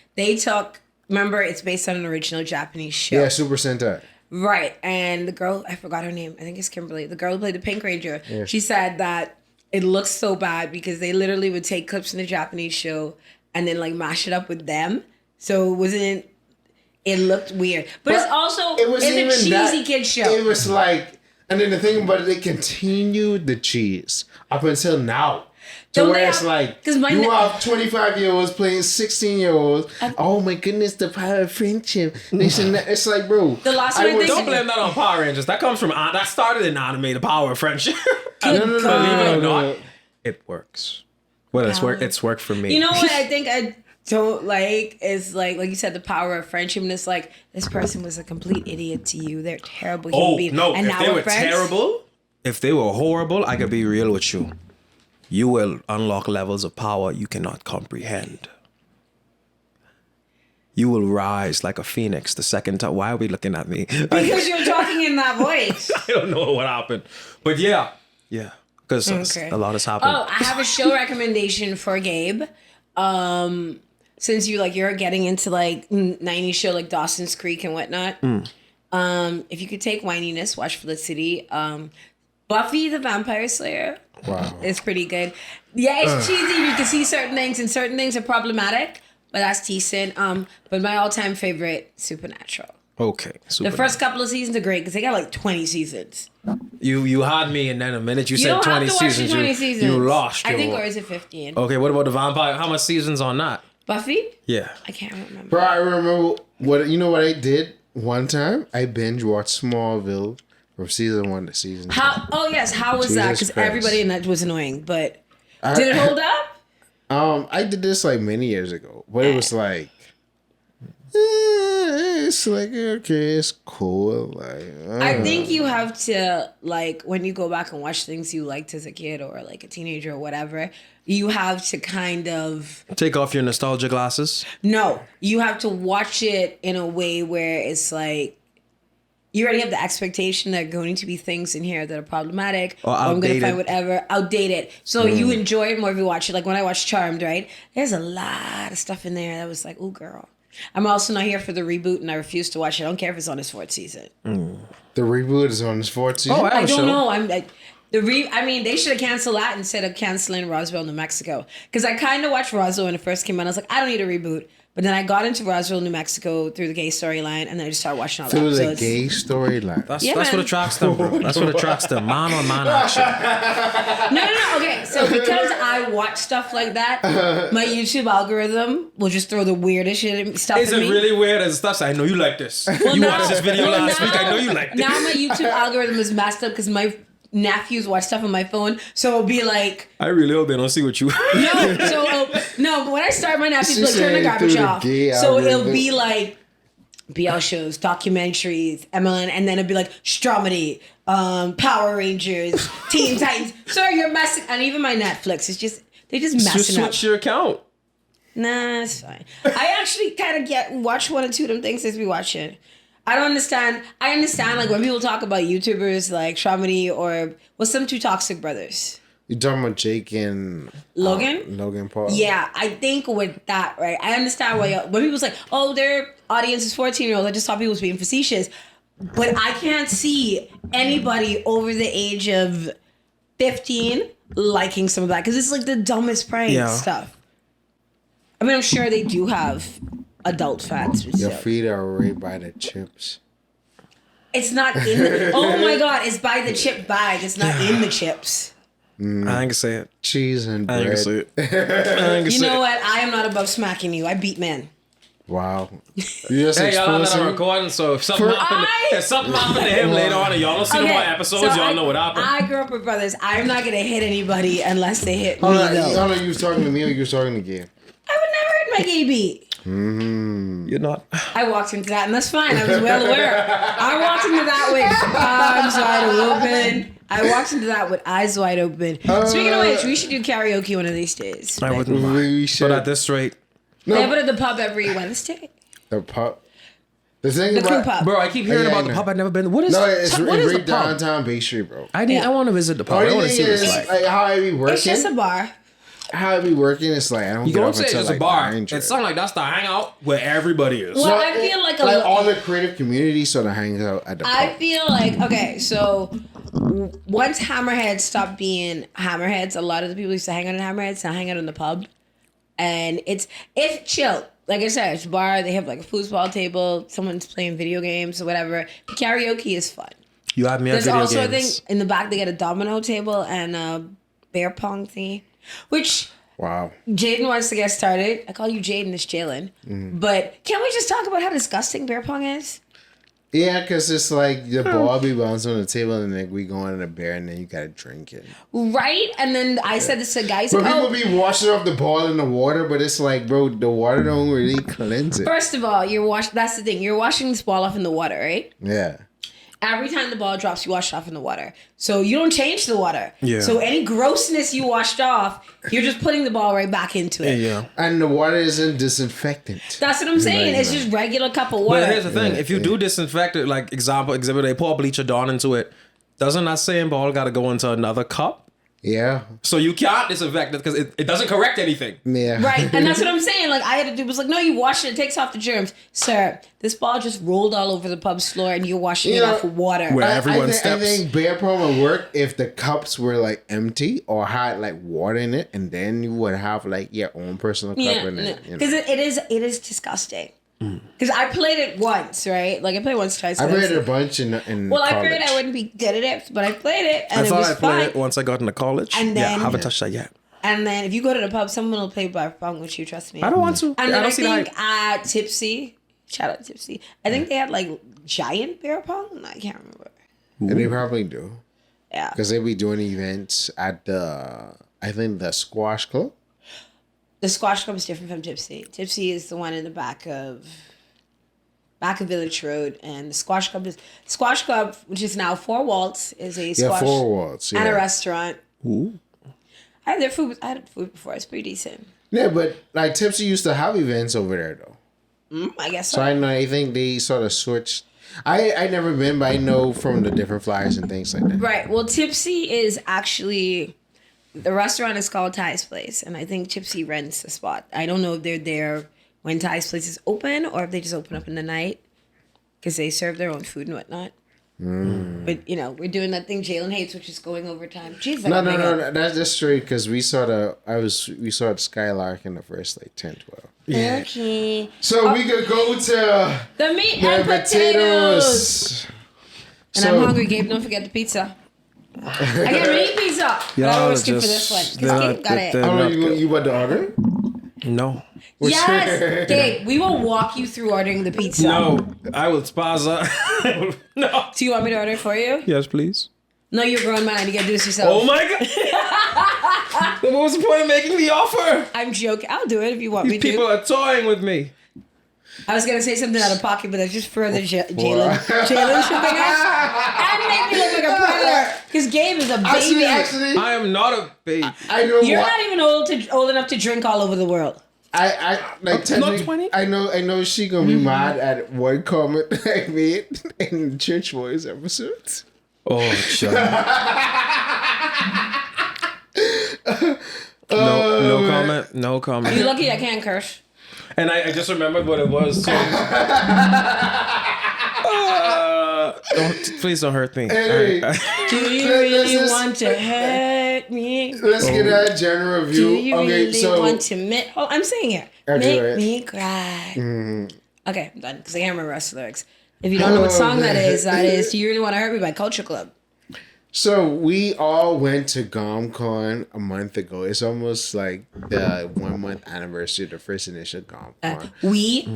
Remember, it's based on an original Japanese show. Yeah, Super Sentai. Right. And the girl, I forgot her name. I think it's Kimberly. The girl who played the Pink Ranger. Yeah. She said that it looks so bad because they literally would take clips from the Japanese show and then like mash it up with them. So it looked weird. But it's also, it's a cheesy kid show. It was like, and then the thing about it, they continued the cheese up until now. Don't where they it's have- like, 'cause my you ne- have 25-year-olds playing 16-year-olds. Oh my goodness, the power of friendship. This and that. It's like, bro. The last one I think- Don't blame that on Power Rangers. That comes from that started in anime, the power of friendship. Good Believe God. it or not, it works. Well, it's worked for me. You know what I think I don't like is like you said, the power of friendship. And it's like, this person was a complete idiot to you. They're terrible human beings. No, And if now they we're were friends? terrible, if they were horrible, I could be real with you. You will unlock levels of power you cannot comprehend. You will rise like a phoenix the second time. Why are we looking at me? Because you're talking in that voice. I don't know what happened. But yeah. Because Okay. a lot has happened. Oh, I have a show recommendation for Gabe. Since you're getting into like 90s show like Dawson's Creek and whatnot. If you could take whininess, watch Felicity. Buffy the Vampire Slayer. Wow. It's pretty good. Yeah, it's cheesy. You can see certain things, and certain things are problematic, but that's decent. But my all-time favorite, Supernatural. Okay. The first couple of seasons are great because they got like 20 seasons. You had me, and then the minute you You said don't 20 have to watch seasons, the 20 seasons. you lost. I think, your- or is it 15? Okay, what about the vampire? How much seasons on that? Buffy? Yeah. I can't remember. Bro, I remember what I did one time? I binge watched Smallville from season 1 to season 2. How was that? Jesus Because Christ. everybody in that was annoying, but did it hold up? I did this like many years ago, but it was like, it's like, okay, it's cool. Like, I think you have to, like, when you go back and watch things you liked as a kid or like a teenager or whatever, you have to kind of, Take off your nostalgia glasses. no, you have to watch it in a way where it's like, you already have the expectation that there are going to be things in here that are problematic. Or I'm going to outdated. find whatever, outdated. So you enjoy it more if you watch it. Like when I watched Charmed, right? There's a lot of stuff in there that was like, ooh, girl. I'm also not here for the reboot, and I refuse to watch it. I don't care if it's on its 4th season. the reboot is on its 4th season. Oh, I I have a don't show. know. They should have canceled that instead of canceling Roswell, New Mexico. Because I kind of watched Roswell when it first came out. I was like, I don't need a reboot. But then I got into Roswell, New Mexico through the gay storyline, and then I just started watching all the Through the episodes. gay storyline. That's Yeah, what man. attracts them, bro. That's what attracts them. Man on man action. No. Okay, so because I watch stuff like that, my YouTube algorithm will just throw the weirdest stuff Is at it me. really weird as stuff? I know you like this. You now- watched this video well, last week. I know you like this. Now my YouTube algorithm is messed up because my nephews watch stuff on my phone, so it'll be like, I really hope they don't see what you. no, but when I start, my nephews She like turn the said garbage through the off. gay So it'll algorithm. be like BL shows, documentaries, MLN, and then it'd be like Stromedy, Power Rangers, Teen Titans. Sorry, you're messing. And even my Netflix is just they just Just messing up. switch your account. Nah, it's fine. I actually kind of watch one or two of them things as we watch it. I don't understand. I understand like when people talk about YouTubers like Stromedy or what's them two toxic brothers. You talking about Jake and Logan? Logan Paul? Yeah, I think with that, right? I understand why when people's like, oh, their audience is 14-year-olds. I just thought people was being facetious. But I can't see anybody over the age of 15 liking some of that because it's like the dumbest prank stuff. I mean, I'm sure they do have adult fans. Your feet are right by the chips. It's not in the... Oh my God, it's by the chip bag. It's not in the chips. I ain't gonna say it. Cheese and I ain't bread. gonna say it. You know what? I am not above smacking you. I beat men. Wow. You just Hey, y'all know that I'm exposing. recording, so if something happened to him later on and y'all don't see no more episodes, y'all know what happened. I grew up with brothers. I'm not going to hit anybody unless they hit me, Hold on, though. you was talking to me or you was talking to Gabe? I would never hit my gay beat. You're not. I walked into that, and that's fine. I was well aware. I walked into that with arms wide open. I walked into that with eyes wide open. Speaking of which, we should do karaoke one of these days. I wouldn't mind. We should. But at this rate, They have it at the pub every Wednesday. The pub. The thing The crew about pub. bro, I keep hearing Yeah, about I the know. pub. I've never been. What is? no, it's what is the right pub? downtown Bay Street, bro. I want to visit the pub. I Only want to thing see what is, it's like. like how I be working. It's just a bar. How I be working, it's like I don't You get don't off say it's until just a like bar. 9. It's something like that's the hangout where everybody is. Well, I feel like like all the creative community sort of hangs out at the I pub. feel like, okay, so once Hammerheads stopped being Hammerheads, a lot of the people used to hang out in Hammerheads now hang out in the pub. And it's chill. Like I said, it's a bar. They have like a foosball table. Someone's playing video games or whatever. Karaoke is fun. You have me at There's video also, games. I think, in the back, they got a domino table and a bear pong thingy, which Wow. Jaden wants to get started. I call you Jaden, it's Jalen. But can we just talk about how disgusting bear pong is? Yeah, because it's like the ball be bouncing on the table and then we go on a bear and then you gotta drink it. Right? And then I said this to guys. But Like, people be washing off the ball in the water, but it's like, bro, the water don't really cleanse it. first of all, that's the thing. You're washing this ball off in the water, right? Yeah. Every time the ball drops, you wash it off in the water. So you don't change the water. Yeah. So any grossness you washed off, you're just putting the ball right back into it. Yeah. And the water isn't disinfectant. That's what I'm saying. Right, it's right. just regular cup of water. But here's the thing: if you do disinfect it, like exhibit A, pour bleach or Dawn into it, doesn't that same ball got to go into another cup? Yeah. So you can't disinfect it because it doesn't correct anything. Yeah. Right, and that's what I'm saying. Like I had to do was like, no, you wash it, it takes off the germs. Sir, this ball just rolled all over the pub's floor and you're washing it off with water. Where everyone I steps. think bear pong would work if the cups were like empty or had like water in it, and then you would have like your own personal cup Yeah, in it. you know. because it is disgusting. Because I played it once, right? Like I played once, twice. I once. played it a bunch in Well, I college. figured I wouldn't be good at it, but I played it and I it thought was I played fun. it once I got into college. And then- I haven't touched that yet. And then if you go to the pub, someone will play bear pong with you. Trust me. I don't want to. And I then I don't see the think hype. at Tipsy, shout out Tipsy. I think they had like giant bear pong. I can't remember. And they probably do. Yeah. Because they be doing events at I think the squash club. The squash club is different from Tipsy. Tipsy is the one in the back of Village Road, and the squash club, which is now Four Waltz, is a squash 4 walls. Yeah. and a restaurant. Ooh. I had food before. It's pretty decent. Yeah, but like Tipsy used to have events over there though. I guess So so. I think they sort of switched. I never been, but I know from the different flyers and things like that. Right. Well, Tipsy is actually the restaurant is called Ty's Place, and I think Tipsy rents the spot. I don't know if they're there when Ty's Place is open or if they just open up in the night because they serve their own food and whatnot. But we're doing that thing Jalen hates, which is going overtime. Jeez, No. That's just straight because we saw the Skylark in the first like 10, 12. Yeah. Okay. So we could go to The meat the and potatoes. potatoes. And I'm hungry, Gabe. Don't forget the pizza. I got meat pizza. But I always skip for this one because Gabe got it. Oh, you want the order? No. Yes, Gabe. We will walk you through ordering the pizza. No. I will spaza. No. Do you want me to order it for you? Yes, please. No, you're a grown man. You gotta do this yourself. Oh my god. Then what was the point of making the offer? I'm joking. I'll do it if you want These me people to. are toying with me. I was gonna say something out of pocket, but that's just further Jalen tripping us and make me look like a predator. Because Gabe is a baby. Actually, I am not a baby. I know You're what. not even old enough to drink all over the world. I like Not technically, 20? I know she gonna be mad at one comment I made in Church Boys episodes. Oh, child. No comment. No comment. You're lucky I can't curse. And I just remembered what it was. So. Please don't hurt me. Anyway, Do you really want to hurt me? let's get a general Do review. you Okay, really so want to I'm saying it. Okay, Make right. me cry. Okay, I'm done because I can't remember the rest of the lyrics. If you don't know what song that is Do You Really Want to Hurt Me by Culture Club. So we all went to Gom Con a month ago. It's almost like the 1 month anniversary of the first initial Gom Con. We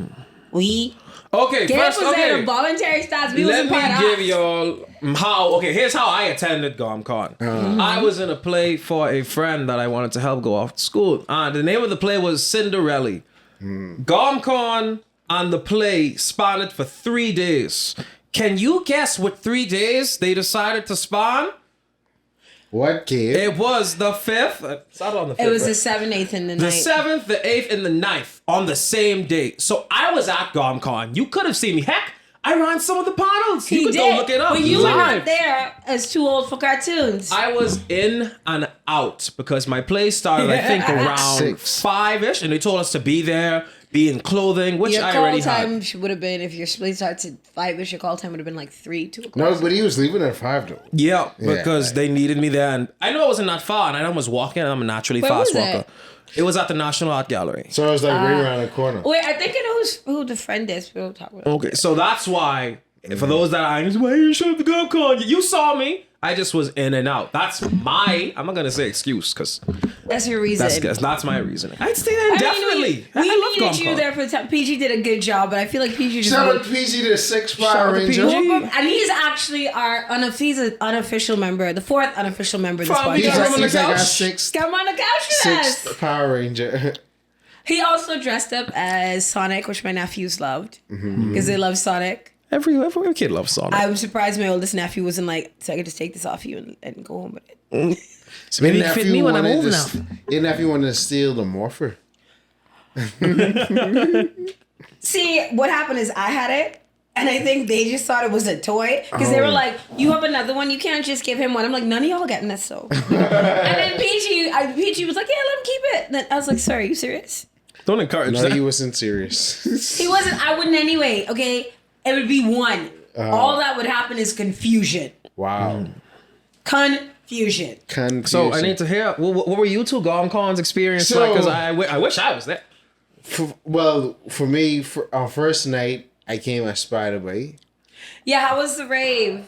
Okay, Gabe first, was there okay. in voluntary stance. We Let wasn't part me of give us. y'all how. Okay, here's how I attended Gom Con. I was in a play for a friend that I wanted to help go off to school. The name of the play was Cinderella. Gom Con and the play spanned for 3 days. Can you guess what 3 days they decided to span? What, kid? It was the 5th. It's not on the 5th. It was right? the 7th, 8th, and the 9th. The 7th, the 8th, and the 9th on the same day. So I was at Gom Con. You could have seen me. Heck, I ran some of the panels. You could go look it up. But you were live. not there as too old for cartoons. I was in and out because my play started, I think, around 6. 5-ish, and they told us to be there, be in clothing, which Your I call already time had. would have been, if your split starts at 5-ish, your call time would have been like 3, 2 o'clock. No, but he was leaving at 5 though. Yeah, because right. they needed me there, and I know I wasn't that far, and I was walking, and I'm a naturally Where fast was walker. it? It was at the National Art Gallery. So I was like right around the corner. Wait, I think I know who the friend is. We'll talk about it. Okay, so that's why, for those that are, why you showed up to Gom Con? You saw me. I just was in and out. That's my, I'm not going to say excuse, because That's your reason. that's my reasoning. I'd stay there I indefinitely. mean, we I love needed Gom you Con. there for the time. PG did a good job, but I feel like PG just Shout out went- to PG, the 6 Shout out Power to Ranger. PG. and he's actually he's an unofficial member, the 4th unofficial member of this From the podcast. Come on the He's like our couch. 6th Come on the couch with us. Power Ranger. He also dressed up as Sonic, which my nephews loved because they love Sonic. Every kid loves Sonic. I'm surprised my oldest nephew wasn't like, so I could just take this off you and go home with it. So maybe it fit me when I'm old enough. Your nephew wanted to steal the morpher. See, what happened is I had it, and I think they just thought it was a toy because they were like, "You have another one. You can't just give him one." I'm like, "None of y'all getting this." So, and then PG was like, "Yeah, let him keep it." And then I was like, "Sorry, are you serious?" Don't encourage No, that. he wasn't serious. He wasn't. I wouldn't anyway. Okay, it would be one. All that would happen is confusion. Wow. Confusion. Confusion. So I need to hear, what were you two Gom Con's experience So- like? Because I wish I was there. For me, for our first night, I came as Spider-Boy. Yeah, how was the rave?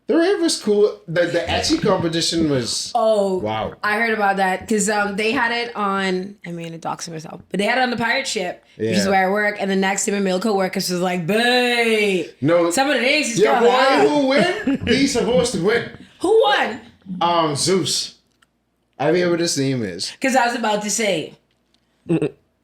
The rave was cool. The ecchi competition was... Oh, Wow. I heard about that because they had it on. I mean, it doxing myself, but they had it on the pirate ship, which is Yeah. where I work. And the next day, my male coworkers was like, "Babe, No. some of the names he's Yeah, got boy, out." who win? He's supposed to win. Who won? Zeus. I forget what his name is. Because I was about to say.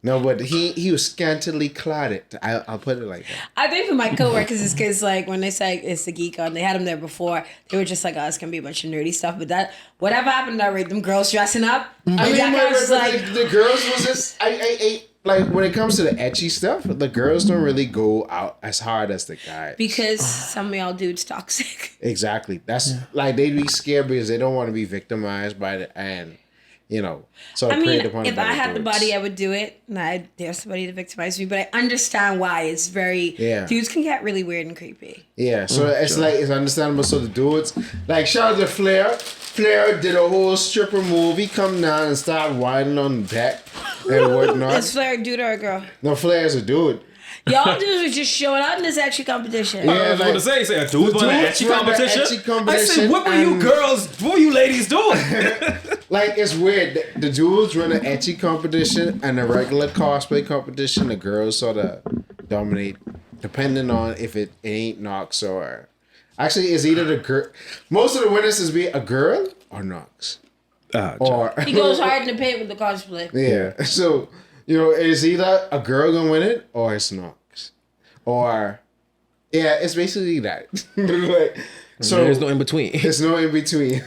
No, but he was scantily clad. I'll put it like that. I think for my coworkers, it's because like when they say it's the Geek On, they had them there before. They were just like, "Oh, it's gonna be a bunch of nerdy stuff." But that whatever happened to that rate, them girls dressing up. I mean, that guy was like, the girls was just I like when it comes to the ecchi stuff, the girls don't really go out as hard as the guys. because some of y'all dudes toxic. Exactly. That's like they'd be scared because they don't want to be victimized by the and so I mean, preyed upon if by I the had the dudes. body, I would do it. And I'd dare somebody to victimize me. But I understand why. It's very... Yeah. Dudes can get really weird and creepy. Yeah, so it's like it's understandable. So the dudes, like shout out to Flair. Flair did a whole stripper move. He come down and start whining on the back and whatnot. Is Flair a dude or a girl? No, Flair's a dude. Y'all dudes were just showing out in this action competition. Yeah. I was like- going to say a dude won an dudes ecchi won the competition. ecchi I said, competition what were you and- girls, what were you ladies doing? Like it's weird. The dudes run an ecchi competition and a regular cosplay competition. The girls sort of dominate, depending on if it ain't Nox or. Actually, it's either the girl. Most of the winners is be a girl or Nox. Or He goes hard in the paint with the cosplay. yeah. So it's either a girl gonna win it or it's Nox. or yeah, it's basically that. Like, so There's no in between. there's no in between.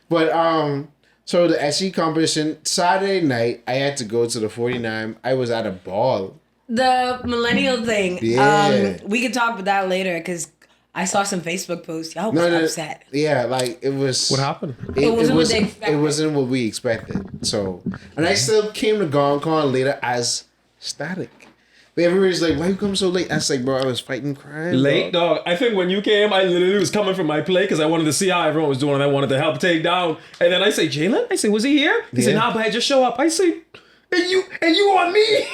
But so the SE competition Saturday night, I had to go to the 49. I was at a ball. The millennial thing. Yeah. We could talk about that later because I saw some Facebook posts. Y'all was upset. Yeah, like it was. What happened? It wasn't what they expected. It wasn't what we expected. So, and I still came to Gom Con later as static. But everybody's like, "Why you come so late?" I was like, "Bro, I was fighting crime." Late, bro. dog. I think when you came, I literally was coming from my play because I wanted to see how everyone was doing and I wanted to help take down. And then I say, Jalen? I say, was he here? He said, nah, but I just show up. I say, and you on me?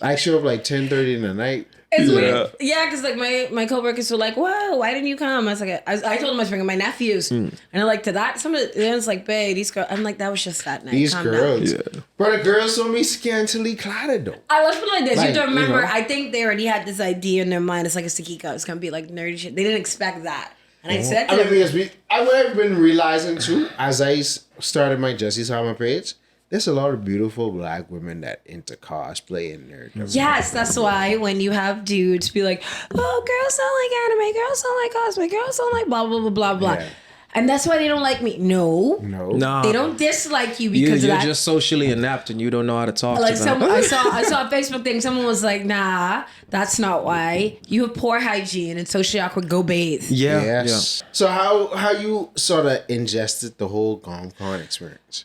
I show up like 10:30 in the night. It's weird. Yeah, because like my coworkers were like, "Wow, why didn't you come?" I was like, I told them I was bringing my nephews, and they're like, to that, some of the it's like, babe, these girls. I'm like, that was just that night. These Calm girls, down. but the girls saw me scantily clad though. I was like this. Like, you have to remember, you know. I think they already had this idea in their mind. It's like a Sakiko. It's gonna be like nerdy shit. They didn't expect that, and I said to I mean, them, because I would have been realizing too as I started my Jesse's Hammer page. There's a lot of beautiful black women that into cosplay and nerd. yes, that's why when you have dudes be like, "Oh, girls don't like anime. Girls don't like cosplay. Girls don't like blah blah blah blah blah," Yeah. and that's why they don't like me. No, Nah. they don't dislike you because of You're that. just socially inept and you don't know how to talk Like to them. I saw a Facebook thing. Someone was like, "Nah, that's not why. You have poor hygiene and socially awkward. Go bathe." Yeah. Yes. So how you sort of ingested the whole Gom Con experience?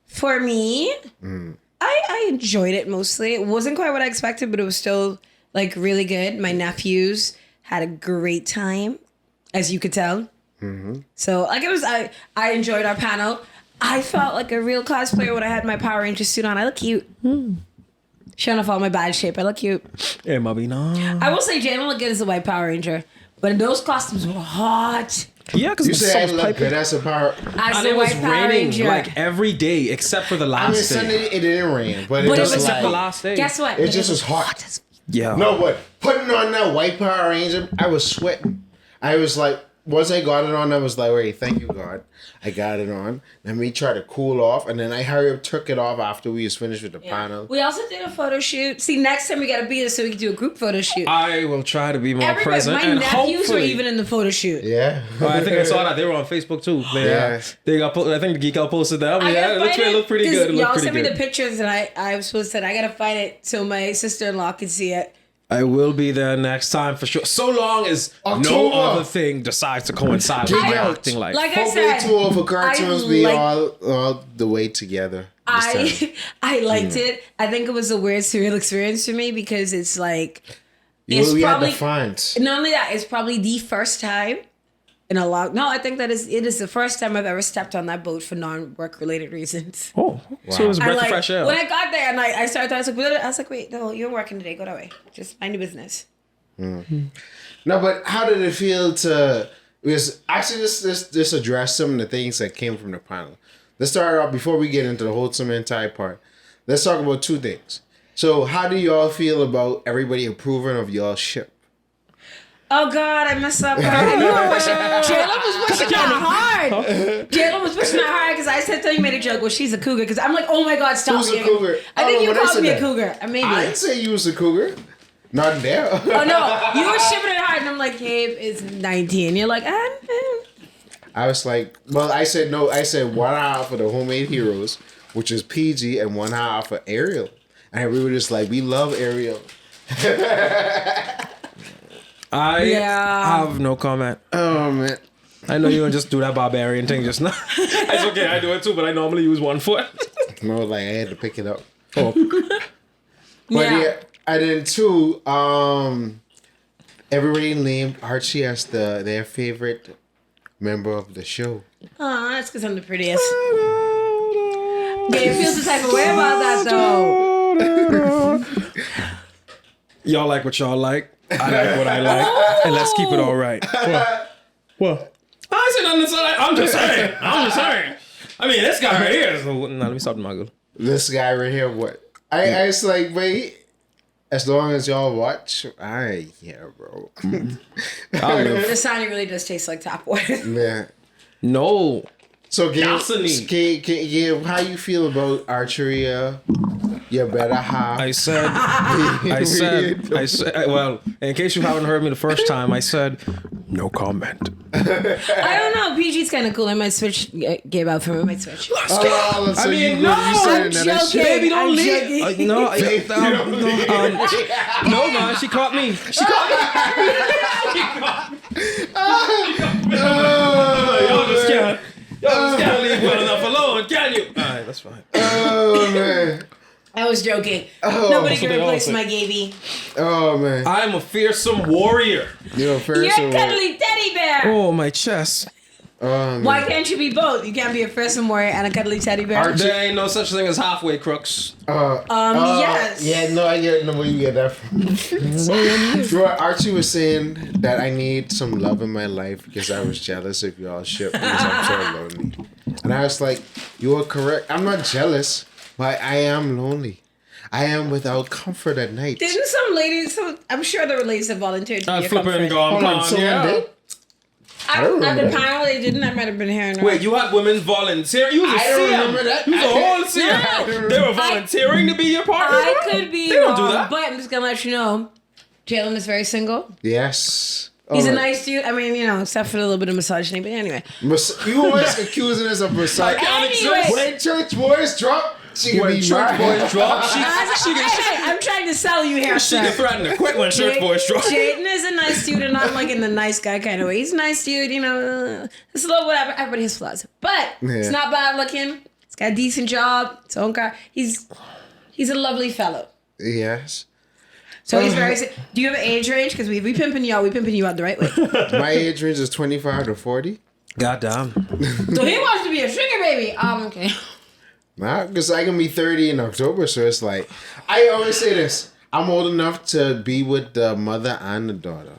For me, I enjoyed it mostly. It wasn't quite what I expected, but it was still like really good. My nephews had a great time, as you could tell. So like it was, I enjoyed our panel. I felt like a real cosplayer when I had my Power Ranger suit on. I look cute. Showing off all my bad shape. I look cute. Yeah, Mubby, no. I will say Jalen looked good as a white Power Ranger, but those costumes were hot. Yeah, because You say I look good as a power. As and a it was white Power raining Ranger. like every day except for the I last mean, day. Sunday it didn't rain, but it But it was was Except like the last day. Guess what? it just was hot. as Yeah. No, but putting on that white Power Ranger, I was sweating. I was like, once I got it on, I was like, wait, thank you, God. I got it on. Let me try to cool off. And then I hurry up, took it off after we was finished with the panel. We also did a photo shoot. See, next time we gotta be there so we can do a group photo shoot. I will try to be more Everybody, present. my and nephews were hopefully- even in the photo shoot. Yeah. Oh, I think I saw that. They were on Facebook too. Yeah. They got. I think the Geek Out posted that. I Yeah, gotta it find it. looked pretty 'cause good. It looked Y'all pretty sent me the good. pictures, and I was supposed to say I gotta find it so my sister-in-law can see it. I will be there next time for sure. So long as no October. other thing decides to coincide with my I- acting life. Like I Hopefully said, two of the cartoons I be like- all the way together. this time. I liked it. I think it was a weird surreal experience for me because it's like You it's we had probably the fonts. not only that, it's probably the first time in a long. No, I think it is the first time I've ever stepped on that boat for non-work related reasons. Oh, so it was a I breath like of fresh air. when I got there and I started. I was like, wait, no, you're working today. Go that way. Just mind your business. No, but how did it feel to? Because actually, this addressed some of the things that came from the panel. Let's start off before we get into the Wholesome Hentai part. Let's talk about two things. So, how do y'all feel about everybody approving of y'all ship? Oh God, I messed up. And you were pushing. Jalen was pushing that hard. Jalen was pushing that hard because I said to you made a joke. Well, she's a cougar because I'm like, oh my God, stop. Who's a being- cougar? I think Oh, you when I called said me a that. cougar. Maybe. I didn't say you was a cougar. Not there. Oh no, you were shipping it hard, and I'm like, Gabe is 19. You're like, I was like, well, I said no. I said 1 hour for the Homemade Heroes, which is PG, and 1 hour for Ariel. And we were just like, we love Ariel. I Yeah. have no comment. Oh man. I know you don't just do that barbarian thing just now. It's okay, I do it too, but I normally use 1 foot. No, like I had to pick it up. Oh. But yeah, and then two, everybody named Archie as their favorite member of the show. oh, that's because I'm the prettiest. Gabe feels the type of way about that though. Y'all like what y'all like. I like what I like. And let's keep it all right. What? I said nothing to say. I'm just saying. I mean, this guy right here is... Nah, let me stop the muggle. This guy right here, what? I was like, wait. As long as y'all watch, bro. The Sonic really does taste like tap water. Man. No. So, Gabe, Gasoline. Gabe, how you feel about Archeria you better have. I said, well, in case you haven't heard me the first time, I said, no comment. I don't know. PG's kind of cool. I might switch. Gabe out from it. I might switch. Oh, so I mean, you no, saying that joking. shit? Baby, don't I'm leave. joking. No, man, she caught me. She caught me. Y'all just can't leave well enough alone, can you? All right, that's fine. Oh man. I was joking. Oh, Nobody so can they all replace say- my Gaby. Oh man. I'm a fearsome warrior. You're a You're a fearsome. cuddly teddy bear. Oh, my chest. Oh man. Why can't you be both? You can't be a fearsome warrior and a cuddly teddy bear. There ain't no such thing as halfway crooks. Yes. Yeah, no, I get where you get that from. Bro, Archie was saying that I need some love in my life because I was jealous of y'all shit because I'm so lonely. And I was like, you are correct. I'm not jealous, but I am lonely. I am without comfort at night. Didn't some ladies? I'm sure there were ladies that volunteered to be your Flipping comfort. Gom Hold on, Con, someone yeah. did? At don't the remember that. panel they didn't. I might have been hearing. Wait, you had women volunteer? You was a I don't CM. remember that. You was a whole CM. No. They were volunteering to be your partner? I could be They don't wrong, do that. but I'm just gonna let you know. Jalen is very single. Yes. He's a Alright. nice dude. I mean, except for a little bit of misogyny. But anyway, You always accusing us of misogyny. Anyway. When church boys drop, she can When be church mad. boys drop, she hey, I'm trying to sell you here, can sir. threaten to quit when church boys drop. Jaden is a nice dude, and not like in the nice guy kind of way. He's a nice dude, It's a little whatever. Everybody has flaws, but it's Yeah. not bad looking. He's got a decent job. His own car. He's a lovely fellow. Yes. So he's very. Do you have an age range? Because we pimping you out. We pimping you out the right way. My age range is 25 to 40. Goddamn. So he wants to be a sugar baby. Okay. Nah, because I can be 30 in October, so it's like, I always say this. I'm old enough to be with the mother and the daughter.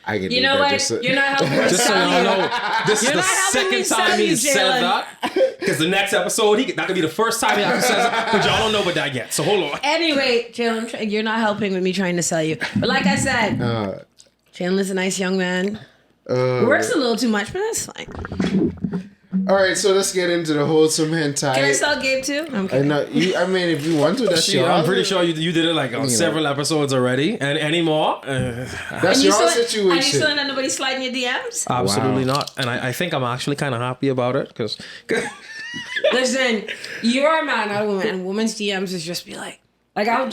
I can You do know that. what? You're not helping me Just so sell y'all you. know, this is You're the not helping me second time sell you, he's said Jalen. that. Because the next episode, that could be the first time he actually says that. But y'all don't know about that yet. So hold on. Anyway, Jalen, you're not helping with me trying to sell you. But like I said, Jalen is a nice young man. Works a little too much, but that's fine. All right, so let's get into the wholesome hentai. Can I sell Gabe too? I'm I kidding. know you. I mean, if you want to, that's your. I'm pretty sure you did it like on several episodes already. And any more? That's your And you situation. still let nobody slide in your DMs? Absolutely not. And I think I'm actually kind of happy about it because Listen, you're a man, not a woman, and women's DMs is just be like I have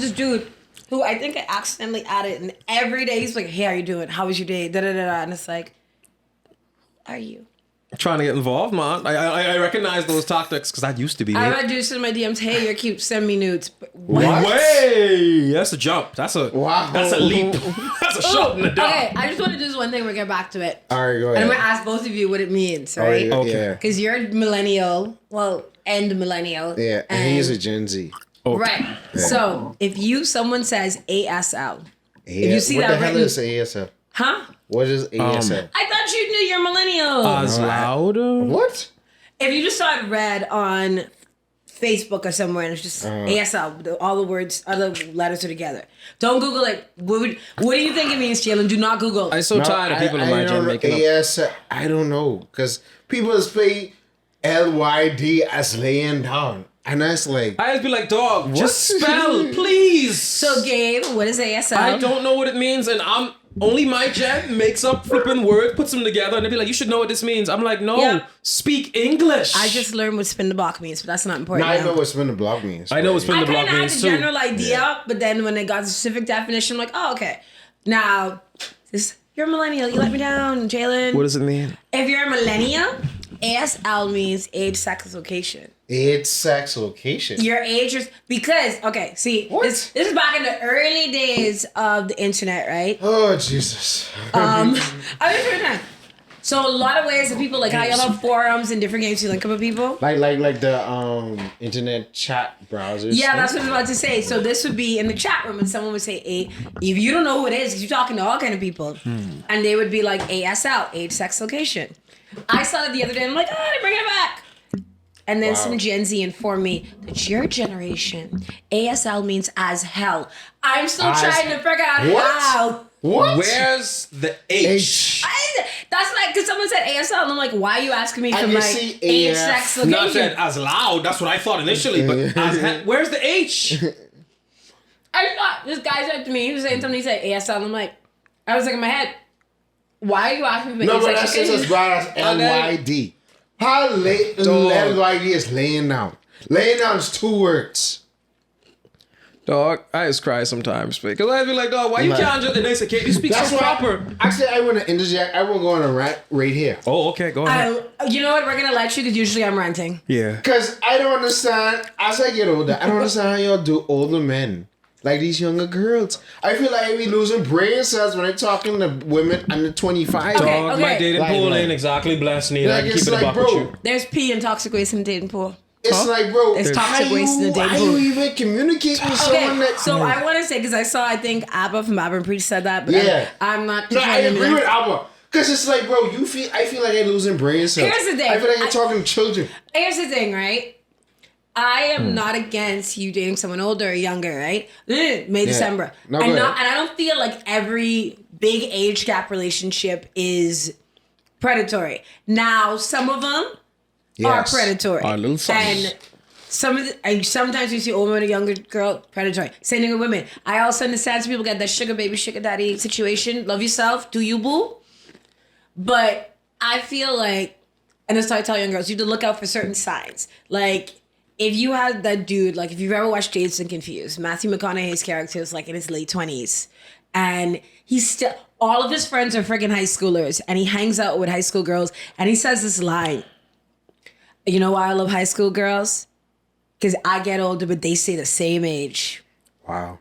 this dude who I think I accidentally added, and every day he's like, "Hey, how you doing? How was your day?" Da da da da, and it's like, "Are you?" trying to get involved, man. I recognize those tactics because that used to be me. I might do some in my DMs. Hey, you're cute. Send me nudes. But what? Way! That's a jump. That's a Wow. That's a leap. That's a shot in the dark. Okay, I just want to do this one thing. We'll get back to it. All right, go And I'm ahead. gonna ask both of you what it means, Oh, right? yeah, Okay. yeah, Because you're a millennial, end millennial. yeah, and he's a Gen Z. Right. So if someone says ASL, Yeah. you see what that the hell written- is ASL? huh? What is ASL? I thought you knew you're millennial. As loud. What? If you just saw it read on Facebook or somewhere and it's just ASL, all the words, all the letters are together. Don't Google it. What do you think it means, Jalen? Do not Google. I'm so tired of people in my gym making up. ASL. I don't know because people say LYD as laying down, and that's like I just be like, dog, just spell, please. So Gabe, what is ASL? I don't know what it means, and I'm only my gen makes up flipping words, puts them together, and they be like, you should know what this means. I'm like, no, Yeah. speak English. I just learned what spin the block means, but that's not important. now I now. know what spin the block means. I know what spin I the block kind of had means the too. general idea, but then when they got the specific definition, I'm like, oh, okay. Now, you're a millennial. You let me down, Jalen. What does it mean? If you're a millennial, ASL means age, sex, location. It's sex location. Your age is because see What? this is back in the early days of the internet, right? Oh Jesus. I mean, for that. So a lot of ways that people like how y'all have forums and different games you link up with people. like the internet chat browsers. Yeah, that's what I was about to say. So this would be in the chat room, and someone would say, if you don't know who it is, because you're talking to all kind of people, and they would be like ASL, age, sex, location. I saw it the other day, and I'm like, oh, they're bringing it back. And then some Gen Z informed me that your generation, ASL means as hell. I'm still trying to figure out What? how. What? Where's the H? That's like, because someone said ASL, and I'm like, why are you asking me I for can my see age, AF. sex, Not location? said as loud. That's what I thought initially. But where's the H? I thought this guy said to me, he was saying something, he said ASL, and I'm like, I was like in my head, why are you asking me for No, age, but sex, that's just as location? broad as LYD. How LYD is laying down? Laying down is 2 words. Dog, I just cry sometimes because I be like, dog, why you can't just? And they say, "Kate, you speak That's so why. proper." Actually, I want to interject. I want to go on a rant right here. Oh, okay, go ahead. You know what? We're gonna let you because usually I'm ranting. Yeah. Because I don't understand, as I get older, I don't understand how y'all do older men. Like these younger girls. I feel like I be losing brain cells when I'm talking to women under 25. Okay. Dog, my dating Like, pool like- ain't exactly blessed, neither. Like, I can it's keep it a like, buck with bro, you. There's pee and toxic waste in the dating pool. It's like, bro, There's toxic how waste in the you, dating how pool. you even communicate with someone Okay, that... so I want to say, because I saw, I think Abba from Abba and Preach said that, but Yeah. I'm not. No, I defending agree them. with Alba. Because it's like, bro, I feel like I'm losing brain cells. Here's the thing. I feel like I'm talking to children. Here's the thing, right? I am not against you dating someone older or younger, right? May December. No, go and ahead. I don't feel like every big age gap relationship is predatory. Now, some of them are Yes. predatory. Are little sons. And sometimes you see older and a younger girl predatory. Same thing with women. I also understand some people get that sugar baby, sugar daddy situation. Love yourself. Do you, boo? But I feel like, and that's why I tell young girls, you have to look out for certain signs. Like, if you had that dude, like if you've ever watched Dazed and Confused, Matthew McConaughey's character is like in his late 20s. And he's still, all of his friends are freaking high schoolers. And he hangs out with high school girls. And he says this line. You know why I love high school girls? Because I get older, but they stay the same age. Wow.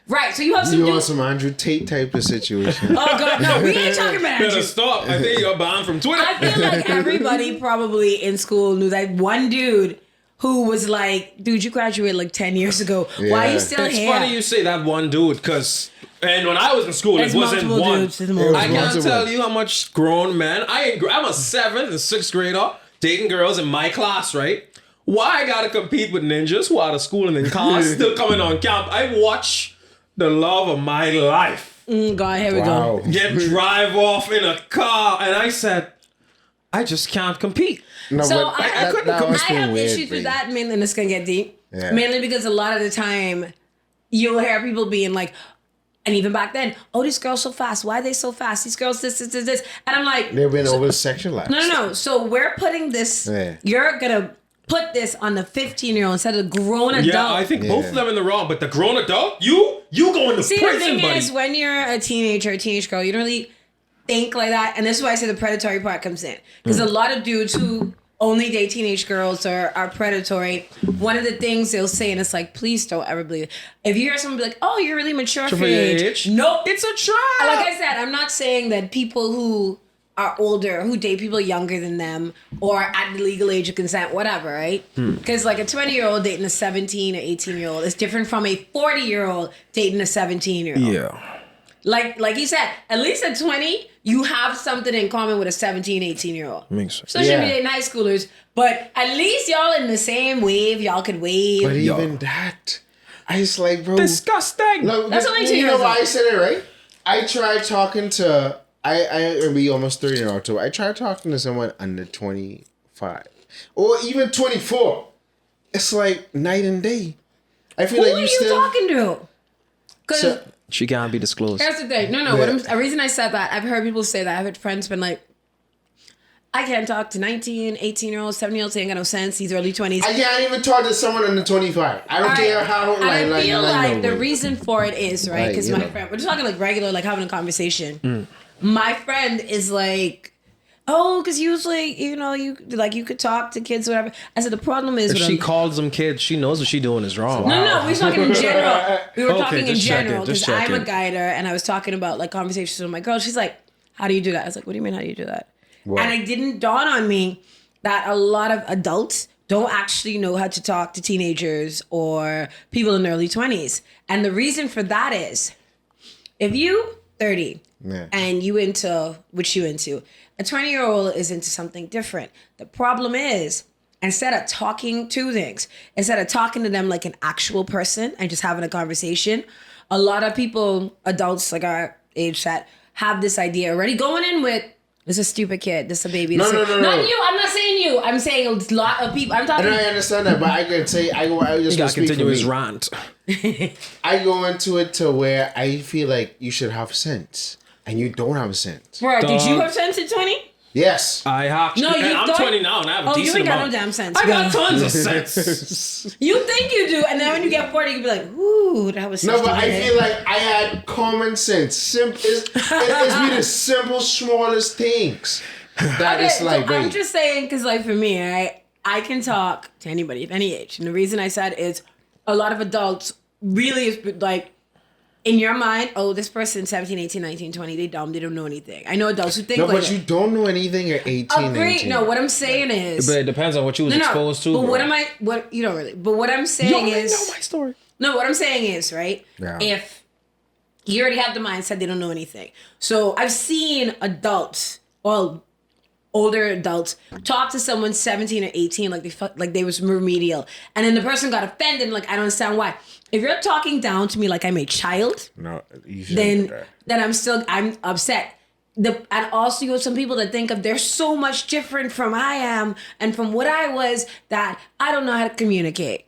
Right, so you have some You want dudes. some Andrew Tate type of situation. Oh, God, no, we ain't talking about Better Andrew. stop. I think you're banned from Twitter. I feel like everybody probably in school knew that one dude who was like, dude, you graduated like 10 years ago. Why are you Yeah. still It's here? funny you say that one dude, because and when I was in school, It's it wasn't multiple one. dudes, it's multiple. I can't Multiple. tell you how much grown men. I'm a 7th and 6th grader dating girls in my class, right? Why I gotta compete with ninjas who are out of school and in cars still coming on camp? I watch the love of my life God, here we Wow. go. drive off in a car, and I said, I just can't compete. No, So but I that- couldn't that come- was I being have weird, issues with babe. that mainly, and it's gonna get deep. Yeah. Mainly because a lot of the time you'll hear people being like, and even back then, oh, these girls so fast. Why are they so fast? These girls this. And I'm like, They've been over sexualized. no. So we're putting this, Yeah. you're gonna put this on the 15-year-old instead of the grown adult. Yeah, I think both of them in the wrong, but the grown adult, you going to See, the prison, thing buddy. is, when you're a teenager or a teenage girl, you don't really think like that. And this is why I say the predatory part comes in. Because a lot of dudes who only date teenage girls or are predatory, one of the things they'll say, and it's like, please don't ever believe it. If you hear someone be like, oh, you're really mature for your age. Nope. It's a trap. Like I said, I'm not saying that people who are older, who date people younger than them, or at the legal age of consent, whatever, right? Because like a 20-year-old dating a 17 or 18-year-old is different from a 40-year-old dating a 17-year-old. Yeah. Like you said, at least at 20, you have something in common with a 17, 18-year-old. Makes sense. So shouldn't be Yeah. dating high schoolers, but at least y'all in the same wave. Y'all could wave. But even that, I just like, bro. Disgusting. No, That's because only 2 you know years why old. I said it, right? I tried talking to, I be almost 30 in October. I tried talking to someone under 25 or even 24. It's like night and day. I feel Who like are you you still. talking to? Because So- She can't be disclosed. here's the thing. No. The reason I said that, I've heard people say that. I've had friends been like, I can't talk to 19, 18-year-olds, 7-year-olds. They ain't got no sense. These early 20s. I can't even talk to someone under 25. I don't care how. And I feel like the no way. reason for it is, right? Like, Because you my know. friend, we're just talking like regular, like having a conversation. My friend is like, oh, because you was like, you know, you could talk to kids, whatever. I said, the problem is, If with she them- calls them kids, she knows what she's doing is wrong. No, we were talking in general. We were Okay, talking in just checking, general just because I'm a checking. guider, and I was talking about like conversations with my girl. She's like, "How do you do that?" I was like, "What do you mean? How do you do that?" What? And it didn't dawn on me that a lot of adults don't actually know how to talk to teenagers or people in their early 20s. And the reason for that is, if you 30 Yeah. and you into what you into, a 20-year-old is into something different. The problem is, instead of talking to things, instead of talking to them like an actual person and just having a conversation, a lot of people, adults like our age set, have this idea already going in with, It's a stupid kid. This is a baby. No. Not you. I'm not saying you. I'm saying a lot of people. I'm talking. And I understand that, but I can say I just You want gotta to speak continue for his me. rant. I go into it to where I feel like you should have sense, and you don't have sense. Bro, did you Dog. have sense at 20? Yes. I have. No, you I'm thought- 20 now, and I have a Oh, you decent ain't got amount. no damn sense. I got bro. tons of sense. You think you do, and then when you get 40, you be like, "Ooh, that was." No, so but I stupid." feel like I had common sense. It's be the simple, smallest things that Okay, it's like, so I'm wait. just saying, because like for me, I can talk to anybody of any age, and the reason I said is a lot of adults really is like. In your mind, oh, this person 17, 18, 19, 20, they dumb, they don't know anything. I know adults who think No, like but you don't know anything at 18, Agreed. 19. No, what I'm saying is But it depends on what you was exposed to. But bro. what am I what you don't really but what I'm You saying already is know my story. no, what I'm saying is, right? Yeah. If you already have the mindset they don't know anything. So I've seen adults, well, older adults, talk to someone 17 or 18 like they was remedial. And then the person got offended, like I don't understand why. If you're talking down to me like I'm a child, No, you shouldn't do that. then I'm upset. And also you have some people that think of they're so much different from I am and from what I was that I don't know how to communicate.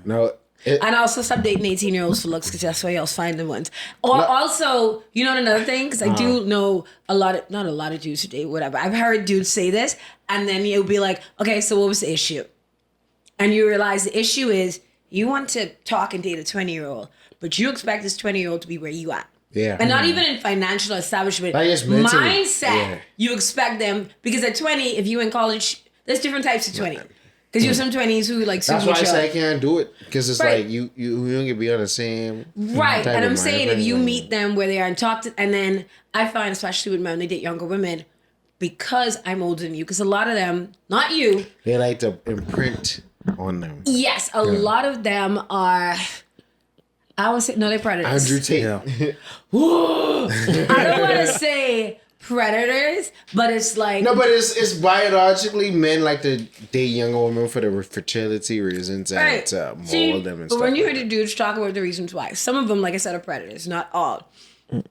No. And also stop dating 18-year-olds for looks because that's why y'all find the ones. Or also, you know another thing? Because I do know not a lot of dudes who date, whatever. I've heard dudes say this and then you'll be like, okay, so what was the issue? And you realize the issue is you want to talk and date a 20-year-old, but you expect this 20-year-old to be where you at. Yeah. And not even in financial establishment. Like it's mentally, mindset, yeah. you expect them, because at 20, if you in college, there's different types of 20. Because you have some 20s who like super That's why I mature. say I can't do it. Because it's Right. like you don't get be on the same Right. type And of I'm saying if mindset. you meet them where they are and talk to, and then I find, especially with men, they date younger women, because I'm older than you, because a lot of them, not you, They like to imprint on them. yes, a lot of them are, I would say, no, they're predators. Andrew Tate. Yeah. I don't want to say predators, but it's like, No, but it's biologically men like to date younger women for the fertility reasons and right. to mold See, them and but stuff. when you like hear the dudes talk about the reasons why, some of them, like I said, are predators, not all.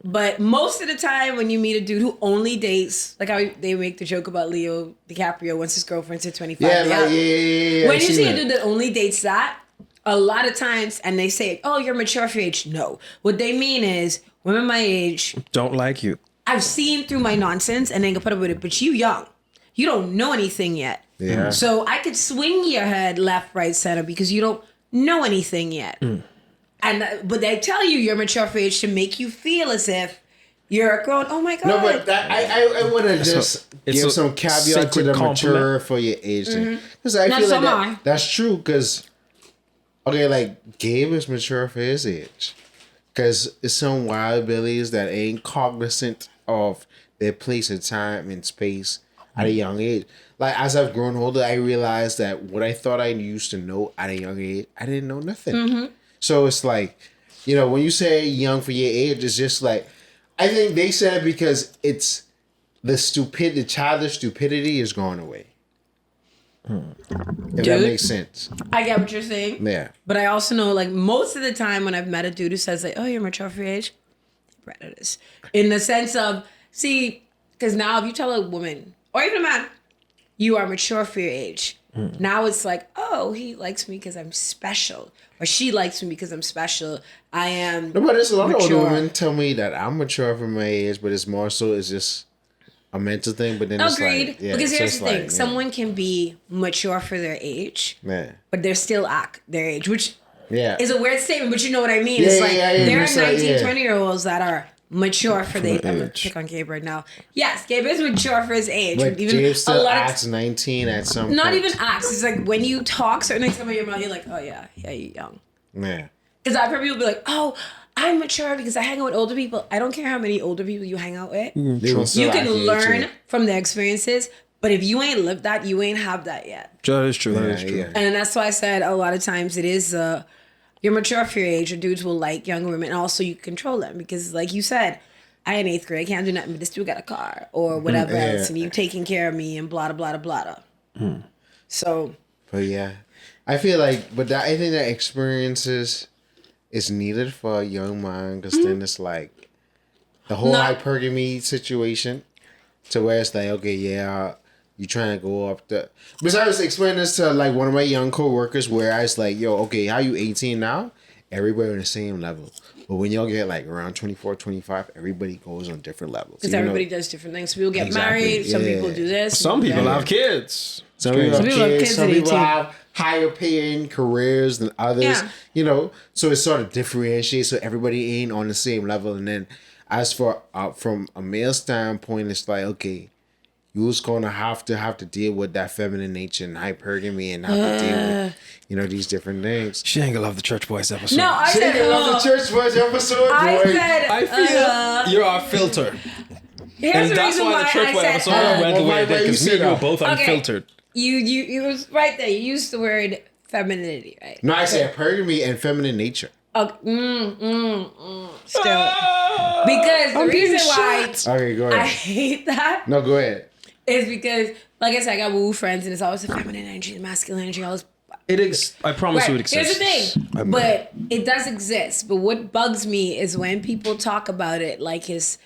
But most of the time, when you meet a dude who only dates, like how they make the joke about Leo DiCaprio once his girlfriend's at 25. yeah, they like, out. yeah. When I've you seen see a that. dude that only dates that, a lot of times, and they say, "Oh, you're mature for your age." No, what they mean is women my age. Don't like you. I've seen through my nonsense and then can put up with it, but you young, you don't know anything yet. Yeah. So I could swing your head left, right, center because you don't know anything yet. But they tell you you're mature for age to make you feel as if you're a grown. Oh my god. No, but that, I want to just it's give a some caveat to sacred the compliment. mature for your age thing. Because I Not feel so like much. that's true. Because okay, like Gabe is mature for his age. Because it's some wild billies that ain't cognizant of their place in time and space at a young age. Like as I've grown older, I realized that what I thought I used to know at a young age, I didn't know nothing. So it's like, you know, when you say young for your age, it's just like, I think they said because it's the childish stupidity is going away. If that Dude. makes sense. I get what you're saying. Yeah. But I also know, like, most of the time when I've met a dude who says, like, oh, you're mature for your age, predators. In the sense of, see, because now if you tell a woman, or even a man, you are mature for your age, now it's like, oh, he likes me because I'm special. Or she likes me because I'm special. I am No, but there's a lot of mature. older women tell me that I'm mature for my age, but it's more so it's just a mental thing. But then Agreed. it's like, yeah, because it's here's just the thing. like, yeah. Someone can be mature for their age, Yeah. but they're still act their age, which Yeah. is a weird statement, but you know what I mean. Yeah, It's like yeah, there are it's like, 19, yeah. 20-year-olds that are mature for their age. I'm gonna age. pick on Gabe right now. Yes, Gabe is mature for his age. But even Gabe a still lot acts 19 at some not point. even acts. It's like when you talk certain things come out of your mouth, you're like, oh yeah, you're young. Yeah. Because I've heard people be like, oh, I'm mature because I hang out with older people. I don't care how many older people you hang out with. They will still You can act your age, learn too. from their experiences, but if you ain't lived that, you ain't have that yet. That is true. That Yeah, is true. yeah. And that's why I said a lot of times it is you're mature for your age, or dudes will like younger women. And also you control them because like you said, I in 8th grade, I can't do nothing, but this dude got a car or whatever Yeah. else, and you taking care of me and blah, blah, blah, blah, blah. So, But yeah, I feel like, but that, I think that experiences is needed for a young man because then it's like the whole Not- hypergamy situation. to where it's like, okay, yeah, you trying to go up the. Because I was explaining this to like one of my young co-workers where I was like, yo, okay, how you 18 now? Everybody on the same level. But when y'all get like around 24, 25, everybody goes on different levels. Because everybody does different things. Some people get married. Some people do this. Some people have kids. Some people have kids. Some at people 18. have higher paying careers than others. Yeah. You know, so it's sort of differentiates. So everybody ain't on the same level. And then as for from a male standpoint, it's like, okay, you was gonna have to deal with that feminine nature and hypergamy and have to deal with, you know, these different things. She ain't gonna love the Church Boys episode. No, I said, I love the Church Boys episode. I boy. said, I feel you're our filter. here's And the that's reason why the why Church I Boy said, episode went the way it did, you because me said and you were that. both unfiltered. You was right there. You used the word femininity, right? No, I said hypergamy and feminine nature. Okay. Still. Because the reason why Okay, go I ahead. hate that No, go ahead. is because, like I said, I got woo friends and it's always the feminine energy, the masculine energy, all this. I promise you it Right. exists. Here's the thing, but it does exist. But what bugs me is when people talk about it like it's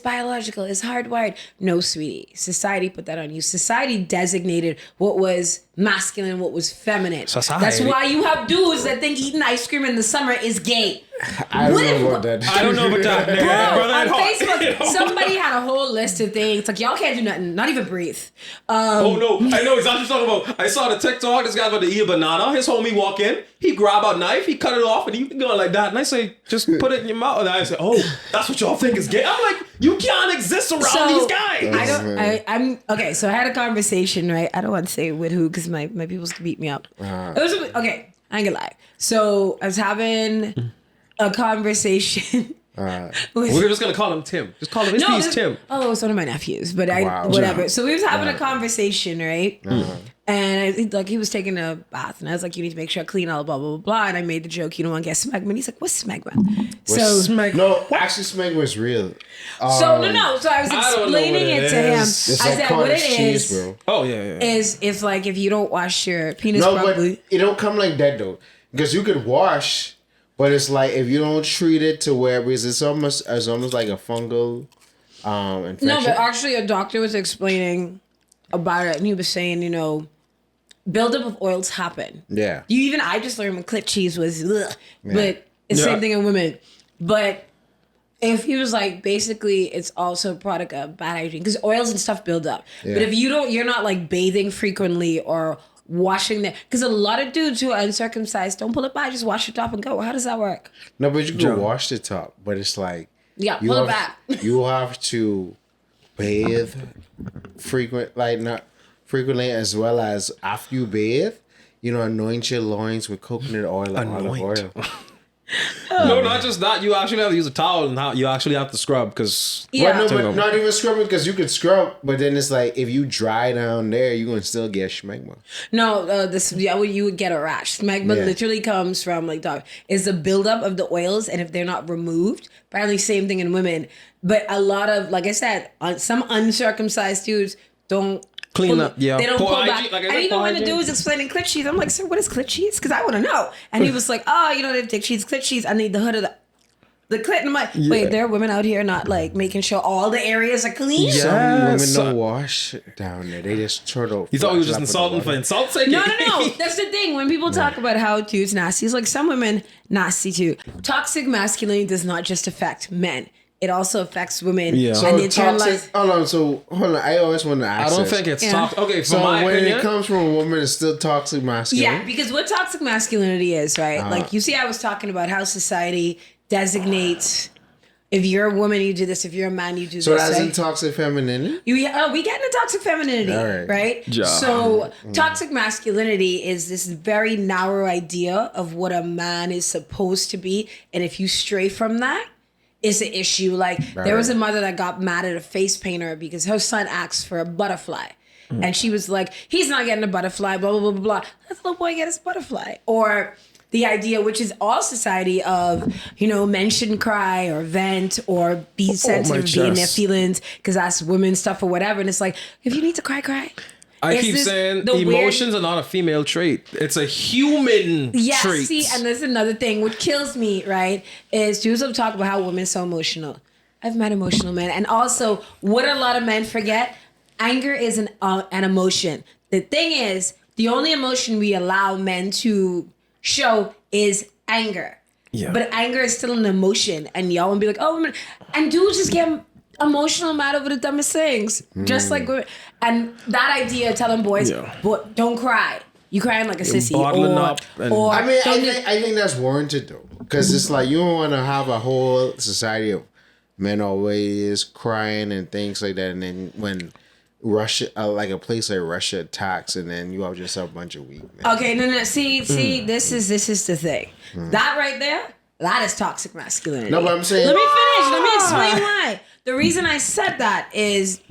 biological, it's hardwired. No, sweetie. Society put that on you. Society designated what was masculine, what was feminine. Society. That's why you have dudes that think eating ice cream in the summer is gay. I don't know about that. I don't know about that. Bro, Brother, on at heart. Facebook, somebody had a whole list of things. Like, y'all can't do nothing, not even breathe. Oh no, I know exactly what you're talking about. I saw the TikTok, this guy's about to eat a banana. His homie walk in, he grab a knife, he cut it off, and he going like that. And I say, just put it in your mouth. And I say, oh, that's what y'all think is gay. I'm like, you can't exist around these guys. I'm okay. So I had a conversation, right? I don't want to say with who because my people's could beat me up. It was okay. I ain't gonna lie. So I was having a conversation. We're just gonna call him Tim. Just call him. His name's Tim. Oh, it's one of my nephews, but Wow. whatever. Wow. So we was having a conversation, right? And he was taking a bath, and I was like, "You need to make sure I clean all blah blah blah blah." And I made the joke, "You don't want to get smegma." And he's like, "What's smegma?" No, actually, smegma is real. So no. So I was I don't know explaining what it it to him. is. It's I like said, "What cottage it cheese, is bro. Oh yeah. is it's like if you don't wash your penis No, properly." but it don't come like that though, because you could wash, but it's like if you don't treat it to where it's almost like a fungal infection. No, but actually, a doctor was explaining about it, and he was saying, buildup of oils happen. Yeah. I just learned when clit cheese was, ugh, but it's the same thing in women. But if he was like, basically, it's also a product of bad hygiene because oils and stuff build up. Yeah. But if you're not like bathing frequently or washing their, because a lot of dudes who are uncircumcised don't pull it by, just wash it off and go. How does that work? No, but you can wash the top, but it's like Yeah, you pull it have- back. You have to bathe not frequently, as well as after you bathe, anoint your loins with coconut oil or olive oil. No, not just that. You actually have to use a towel, and you actually have to scrub because. Yeah. Well, no, but not even scrubbing, because you could scrub, but then it's like if you dry down there, you're gonna still get schmegma. No, you would get a rash. Smegma Yeah. literally comes from is the buildup of the oils, and if they're not removed, apparently same thing in women. But a lot of, like I said, some uncircumcised dudes don't Clean pull- up, yeah. They don't Poor pull hygiene, back. like I And said, even poor when the hygiene. dude was explaining clit cheese, I'm like, sir, what is clit cheese? Because I want to know. And he was like, oh, they have dick cheese, clit cheese. I need the hood of the clit. And I'm like, wait, there are women out here not like making sure all the areas are clean? Yeah. Some women so- don't wash down there; they just turtle. You thought we were just insulting for insult's sake? No. That's the thing. When people talk about how dudes nasty, it's like some women nasty too. Toxic masculinity does not just affect men. It also affects women. Yeah. And So the toxic. internalized. Hold on. I always want to ask. I don't this. think it's Yeah. toxic. Okay, So from my when opinion. it comes from a woman, it's still toxic masculine. Yeah, because what toxic masculinity is, right? Like you see, I was talking about how society designates. If you're a woman, you do this. If you're a man, you do So this. that's right? in toxic femininity. We get into toxic femininity, All right. right? Yeah. So toxic masculinity is this very narrow idea of what a man is supposed to be, and if you stray from that, it's an issue. Like there was a mother that got mad at a face painter because her son asked for a butterfly. And she was like, he's not getting a butterfly, blah, blah, blah, blah, blah. Let the little boy get his butterfly. Or the idea, which is all society of, men shouldn't cry or vent or be sensitive, be in their chest. feelings, because that's women's stuff or whatever. And it's like, if you need to cry, cry. I It's keep this- saying the weird- emotions are not a female trait. It's a human Yeah, trait. see, and there's another thing. What kills me, right, is dudes will talk about how women are so emotional. I've met emotional men. And also, what a lot of men forget, anger is an emotion. The thing is, the only emotion we allow men to show is anger. Yeah. But anger is still an emotion. And y'all will be like, oh, women. And dudes just get emotional mad over the dumbest things. Just like women. And that idea, telling boys, boy, don't cry. You crying like a sissy. Bottling up. Or I mean, I think that's warranted though. Because it's like you don't want to have a whole society of men always crying and things like that. And then when Russia, like a place like Russia attacks, and then you have just a bunch of weak men. Okay, no. See, this is the thing. That right there, that is toxic masculinity. No, but I'm saying. Let me finish. Let me explain why. The reason I said that is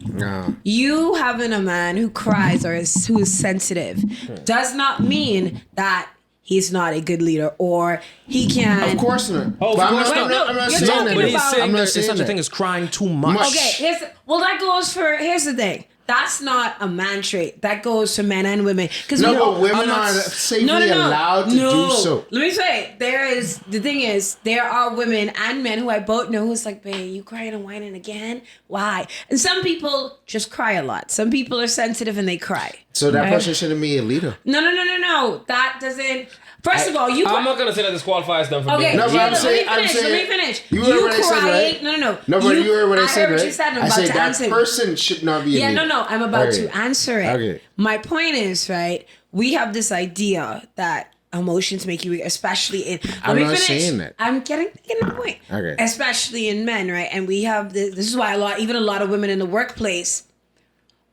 you having a man who cries or who is sensitive does not mean that he's not a good leader or he can. Of course not. Oh, but of course not. I'm not You're saying talking that. But he's about- saying I'm not there's saying such a that. thing as crying too much. Okay, that goes for. Here's the thing. That's not a man trait. That goes for men and women. No, but women are safely allowed to do so. Let me say, the thing is, there are women and men who I both know who's like, babe, you crying and whining again? Why? And some people just cry a lot. Some people are sensitive and they cry. So that Right? person shouldn't be a leader. No. That doesn't. First of all, you. I'm not gonna say that disqualifies them from Okay, being. No, but Jayla, I'm saying- let me finish. You heard what I said, right? No. No, but you heard what I said, heard what right? you said. I'm I about said to that answer. person should not be a Yeah, leader. no. I'm about Okay. to answer it. Okay. My point is, right, we have this idea that emotions make you weak, especially in. I'm Let me not finish. saying that. I'm getting the point. Okay. Especially in men, right? And we have this is why a lot of women in the workplace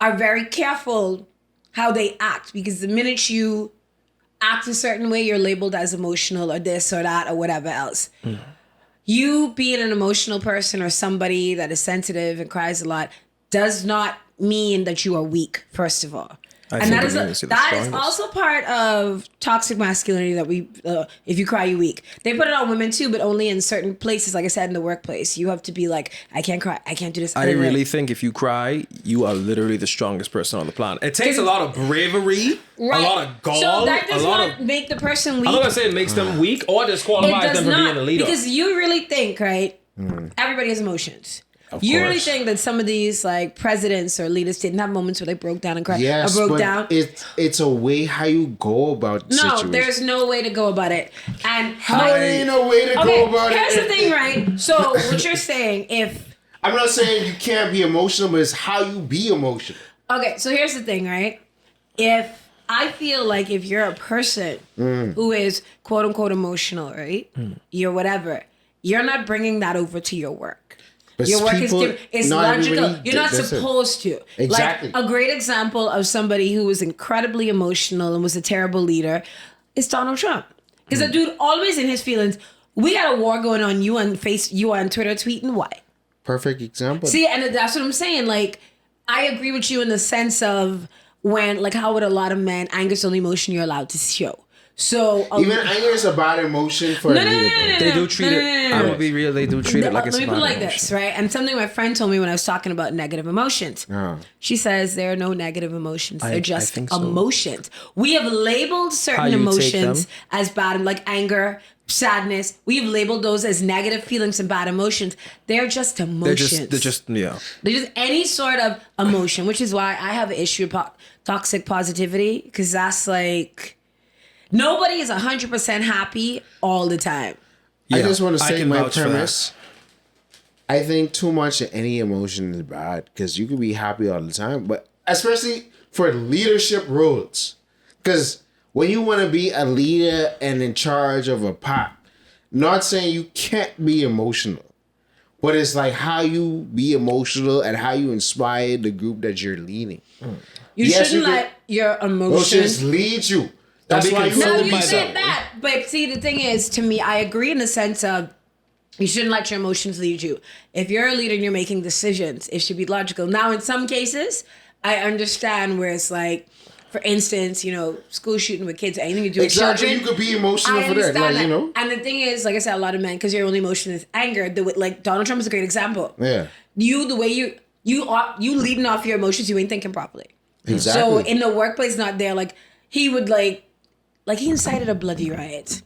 are very careful how they act, because the minute you act a certain way, you're labeled as emotional or this or that or whatever else. You being an emotional person or somebody that is sensitive and cries a lot does not mean that you are weak, first of all. And think that it is means you're the that is strongest. also part of toxic masculinity that we, if you cry, you weak. They put it on women too, but only in certain places. Like I said, in the workplace, you have to be like, I can't cry, I can't do this. I really think if you cry, you are literally the strongest person on the planet. It takes a lot of bravery, a lot of gall, So that does a lot not of. make the person weak. I'm not gonna say it makes them weak or It disqualifies does them from being a not, leader. because you really think, right? Everybody has emotions. You really course. think that some of these like presidents or leaders didn't have moments where they broke down and cried Yes, or broke but down? it's a way how you go about the No, situation. there's no way to go about it. And How ain't no way to okay, go about it? here's the thing, right? So what you're saying, if I'm not saying you can't be emotional, but it's how you be emotional. okay, so here's the thing, right? If I feel like if you're a person who is quote unquote emotional, right? You're whatever. You're not bringing that over to your work. But Your work is people- different. It's not logical. everybody You're not does it. supposed to. Exactly. Like a great example of somebody who was incredibly emotional and was a terrible leader is Donald Trump. Because a dude always in his feelings. We got a war going on. You on Twitter tweeting why? Perfect example. See, and that's what I'm saying. Like, I agree with you in the sense of when, like, how would a lot of men, anger's the only emotion you're allowed to show. So Even anger is a bad emotion for a leader. bro. They do treat it. no. I'm gonna be real. They do treat it like it's Let me put it not like this, right? And something my friend told me when I was talking about negative emotions. She says there are no negative emotions. They're just think so. emotions. We have labeled How certain you take emotions them. as bad, like anger, sadness. We've labeled those as negative feelings and bad emotions. They're just emotions. They're just yeah. They're just any sort of emotion, which is why I have an issue with toxic positivity, because that's like nobody is 100% happy all the time. I Yeah, just want to I say can my vouch for that. premise. I think too much of any emotion is bad because you can be happy all the time, but especially for leadership roles. Because when you want to be a leader and in charge of a pack, not saying you can't be emotional, but it's like how you be emotional and how you inspire the group that you're leading. You Yes, shouldn't you can- let your Emotions emotions. lead you. That's be why you consumed No, have to you be by said so. that. But see, the thing is, to me, I agree in the sense of you shouldn't let your emotions lead you. If you're a leader and you're making decisions, it should be logical. Now, in some cases, I understand where it's like, for instance, school shooting with kids, anything to do with Exactly, children. you could be emotional I for that, understand like, you know. And the thing is, like I said, a lot of men, because your only emotion is anger. Like Donald Trump is a great example. Yeah. The way you leading off your emotions, you ain't thinking properly. Exactly. So in the workplace, not there. Like he would like he incited a bloody riot.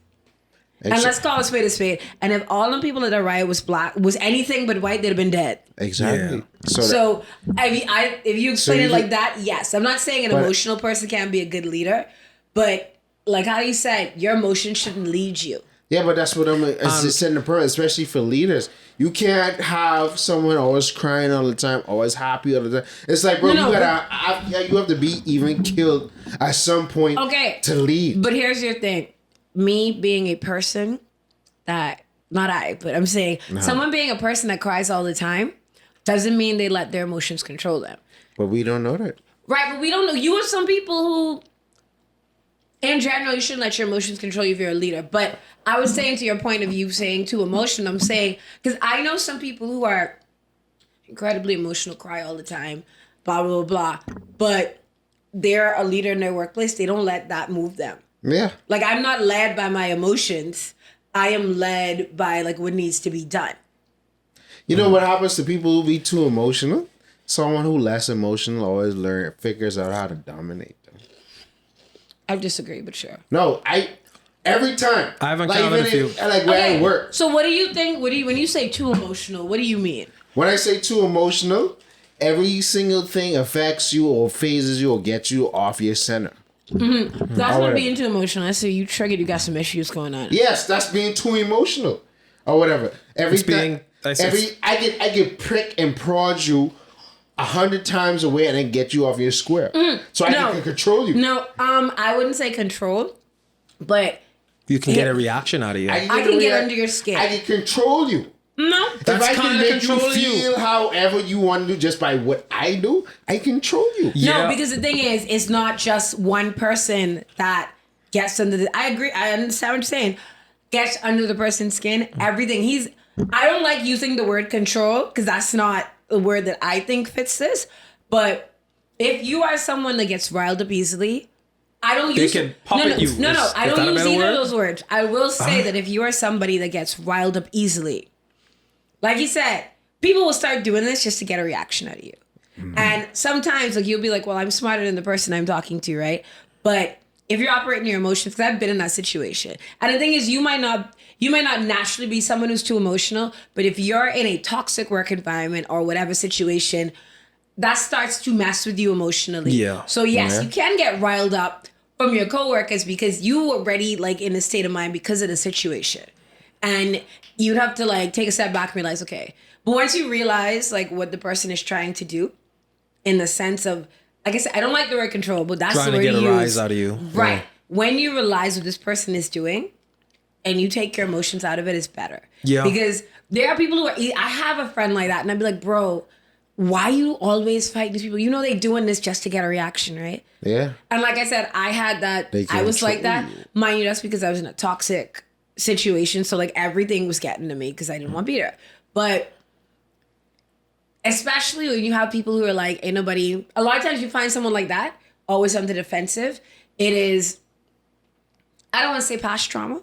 And let's call a spade. And if all the people at the riot was anything but white, they'd have been dead. Exactly. Yeah. So If you explain it like that, yes. I'm not saying an emotional person can't be a good leader, but like how you said, your emotions shouldn't lead you. yeah, but that's what I'm setting the point, especially for leaders. You can't have someone always crying all the time, always happy all the time. It's like, bro, you have to be even killed at some point to lead. But here's your thing. Me being a person that, not I, but I'm saying someone being a person that cries all the time doesn't mean they let their emotions control them. But we don't know that. Right, but we don't know. You have some people who, in general, you shouldn't let your emotions control you if you're a leader. But I was saying to your point of you saying too emotional, I'm saying, because I know some people who are incredibly emotional, cry all the time, blah, blah, blah, blah. But they're a leader in their workplace. They don't let that move them. Yeah. Like, I'm not led by my emotions. I am led by, like, what needs to be done. You know what happens to people who be too emotional? Someone who less emotional always figures out how to dominate them. I disagree, but sure. No, every time. I've encountered a few. Like where I work. So what do you think, when you say too emotional, what do you mean? When I say too emotional, every single thing affects you or phases you or gets you off your center. Mm-hmm. That's not being too emotional. I say you triggered, you got some issues going on. Yes, that's being too emotional. Or whatever. I get prick and prod you 100 times away and then get you off your square. So I can control you. No, I wouldn't say control, but you can get a reaction out of you. I can get under your skin. I can control you. No, that's if I can make you control feel however you want to do just by what I do, I control you. Yeah. No, because the thing is, it's not just one person that gets under the. I agree. I understand what you're saying. Gets under the person's skin. Everything. I don't like using the word control because that's not a word that I think fits this. But if you are someone that gets riled up easily, I don't use. They can puppet you. No. I don't use either of those words. I will say that if you are somebody that gets riled up easily, like you said, people will start doing this just to get a reaction out of you. Mm-hmm. And sometimes, like, you'll be like, well, I'm smarter than the person I'm talking to, right? But if you're operating your emotions, because I've been in that situation. And the thing is, you might not naturally be someone who's too emotional, but if you're in a toxic work environment or whatever situation, that starts to mess with you emotionally. Yeah. So yes, you can get riled up from your coworkers because you were already like in a state of mind because of the situation. And you'd have to like take a step back and realize, okay. But once you realize like what the person is trying to do, in the sense of, like I said, I don't like the word control, but that's trying the word to get you a use. rise out of you. Right. Yeah. When you realize what this person is doing and you take your emotions out of it, it's better. Yeah. Because there are people who are, I have a friend like that and I'd be like, bro, why you always fight these people? You know they doing this just to get a reaction, right? Yeah. And like I said, I had that, I was like that. Mind you, that's because I was in a toxic situation. So like everything was getting to me because I didn't want to be there. But especially when you have people who are like, ain't nobody, a lot of times you find someone like that, always something defensive. It is, I don't want to say past trauma,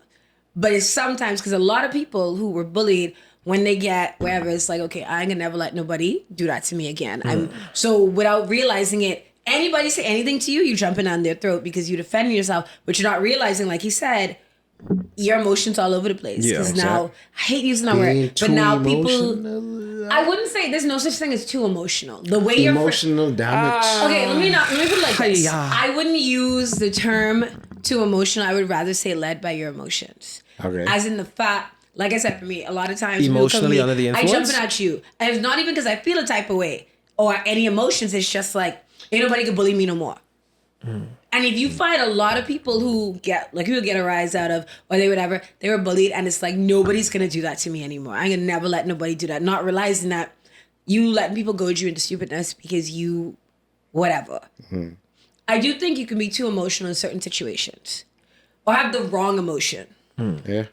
but it's sometimes because a lot of people who were bullied, when they get wherever, it's like, okay, I ain't gonna never let nobody do that to me again. So without realizing it, anybody say anything to you, you jumping on their throat because you defending yourself, but you're not realizing, like he said, your emotions all over the place. Because now, I hate using that word, but now people, I wouldn't say there's no such thing as too emotional. The way you're emotional damage. Okay, let me put it like this. I wouldn't use the term too emotional. I would rather say led by your emotions. Okay. As in the fact, like I said, for me, a lot of times emotionally under the influence, I jumping at you, and it's not even because I feel a type of way or any emotions. It's just like ain't nobody can bully me no more. And if you find a lot of people who get a rise out of, or they were bullied, and it's like, nobody's going to do that to me anymore. I'm going to never let nobody do that. Not realizing that you letting people goad you into stupidness because you, whatever. Mm-hmm. I do think you can be too emotional in certain situations. Or have the wrong emotion. Yeah.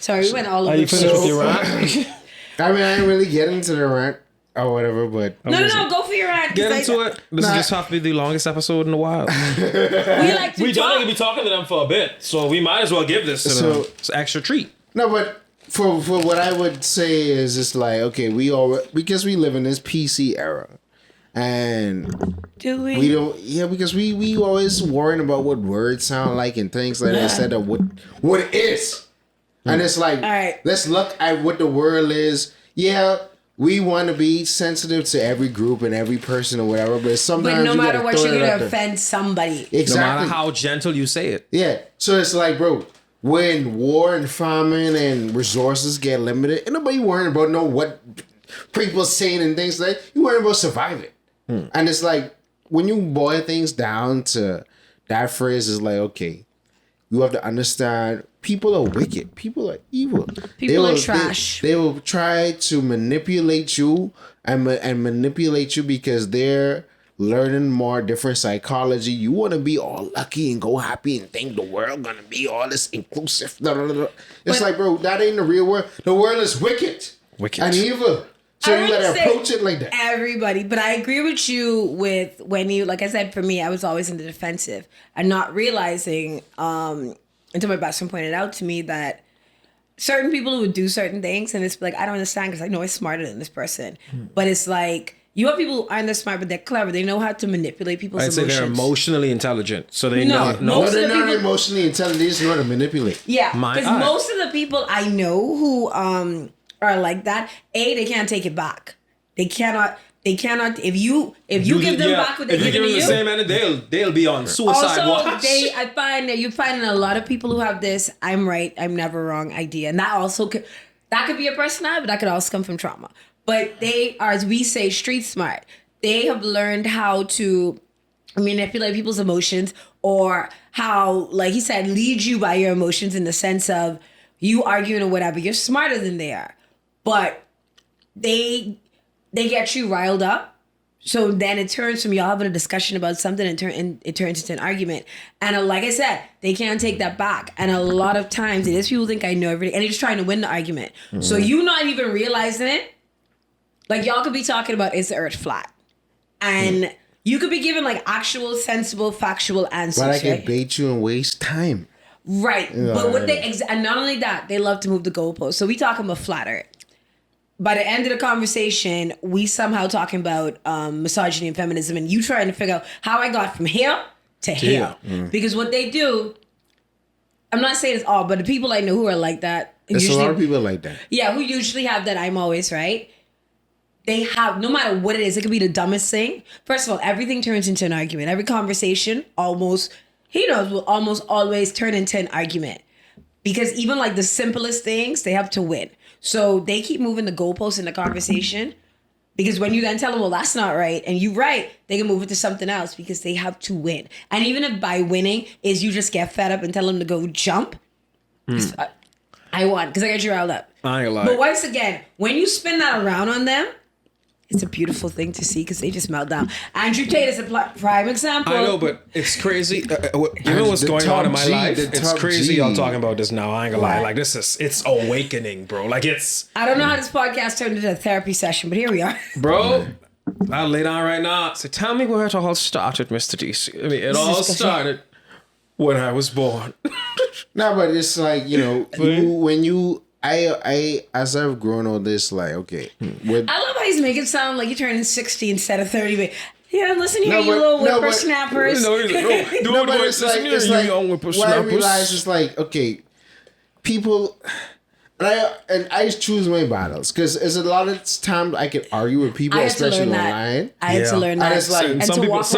Sorry, we went all over. Are you finished with your rant? I mean, I didn't really get into the rant. Or whatever, but no, go for your rant. Get into it. This is just have to be the longest episode in a while. We don't be talking to them for a bit, so we might as well give this to them. It's an extra treat. No, but for what I would say is, it's like, okay, because we live in this PC era, And Do we? we don't, because we always worrying about what words sound like and things like that instead of what it is. And it's like, all right, let's look at what the world is. Yeah, we want to be sensitive to every group and every person or whatever, but sometimes no matter what, you're gonna gonna offend somebody. Exactly. No matter how gentle you say it. Yeah. So it's like, bro, when war and famine and resources get limited, ain't nobody worrying about what people saying and things like that. You worrying about surviving. And it's like, when you boil things down to that phrase, is like, okay, you have to understand people are wicked. People are evil. People are trash. They will try to manipulate you and manipulate you because they're learning more different psychology. You want to be all lucky and go happy and think the world gonna be all this inclusive. It's like, bro, that ain't the real world. The world is wicked. And evil. So you gotta approach it like that. Everybody, but I agree with you with when you, like I said, for me, I was always in the defensive and not realizing, until my best friend pointed out to me that certain people would do certain things, and it's like, I don't understand because I know I'm smarter than this person. But it's like, you have people who aren't that smart, but they're clever. They know how to manipulate people's emotions. I'd say they're emotionally intelligent, so they No, know. They're not emotionally intelligent. They just know how to manipulate. Yeah, because most of the people I know who are like that, they can't take it back. They cannot. If you give them back what they're giving to you, the same energy, they'll be on suicide watch. I find that you find a lot of people who have this "I'm right, I'm never wrong" idea, and that also could be a personality, but that could also come from trauma. But they are, as we say, street smart. They have learned how to manipulate people's emotions, or how, like he said, lead you by your emotions in the sense of you arguing or whatever. You're smarter than they are, but they get you riled up. So then it turns from y'all having a discussion about something and it turns into an argument. And like I said, they can't take that back. And a lot of times, it is people think I know everything, and they're just trying to win the argument. Mm-hmm. So you not even realizing it. Like, y'all could be talking about, is the earth flat? And you could be giving like actual, sensible, factual answers. But I can bait you and waste time. Right. But what and not only that, they love to move the goalposts. So we talking about flat earth. By the end of the conversation, we somehow talking about misogyny and feminism, and you trying to figure out how I got from here to here. Because what they do, I'm not saying it's all, but the people I know who are like that. There's a lot of people like that. Yeah, who usually have that I'm always right. They have, no matter what it is, it could be the dumbest thing. First of all, everything turns into an argument. Every conversation will almost always turn into an argument. Because even like the simplest things, they have to win. So they keep moving the goalposts in the conversation. Because when you then tell them, well, that's not right, and you're right, they can move it to something else because they have to win. And even if by winning is you just get fed up and tell them to go jump, I won because I got you riled up. I ain't gonna lie. But once again, when you spin that around on them, it's a beautiful thing to see because they just melt down. Andrew Tate is a prime example. I know, but it's crazy. Given what's going on in my life, it's crazy y'all talking about this now. I ain't gonna lie. Like, it's awakening, bro. Like, it's... I don't know how this podcast turned into a therapy session, but here we are. Bro, I'll lay down right now. So tell me where it all started, Mr. DC. I mean, it all started when I was born. No, but it's like, I as I've grown all this, like, okay. I love how he's making it sound like you're turning 60 instead of 30. But yeah, listen here, you little whippersnappers. It's like what I realize is like, okay, people, and I choose my battles because there's a lot of times I can argue with people, especially online. I had to learn that. And it's like, and some people just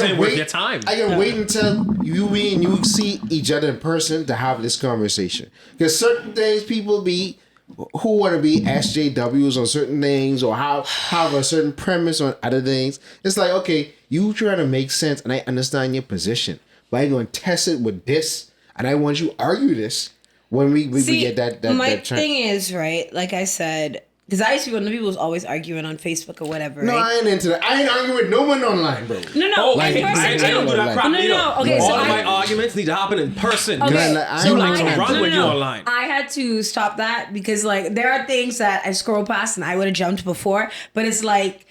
ain't worth your time. I can wait until you see each other in person to have this conversation. Because certain things people who want to be SJWs on certain things or have a certain premise on other things. It's like, okay, you try to make sense and I understand your position, but I'm going to test it with this and I want you to argue this. When we get that my thing is, right, like I said, because I used to be one of the people who's always arguing on Facebook or whatever. No, right? I ain't into that. I ain't arguing with no one online, bro. No, like, in person too. No. Okay, all so of my arguments need to happen in person. Okay, You like to run when you're online. I had to stop that because, like, there are things that I scroll past and I would have jumped before, but it's like,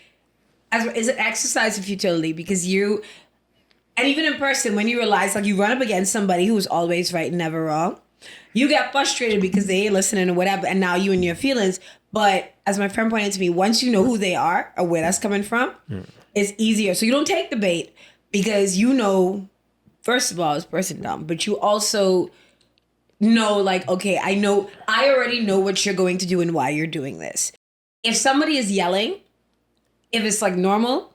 it's an exercise of futility because and even in person, when you realize, like, you run up against somebody who's always right and never wrong, you get frustrated because they ain't listening or whatever, and now you in your feelings. But as my friend pointed to me, once you know who they are or where that's coming from, it's easier. So you don't take the bait because you know, first of all, it's person dumb, but you also know, like, okay, I already know what you're going to do and why you're doing this. If somebody is yelling, if it's like normal,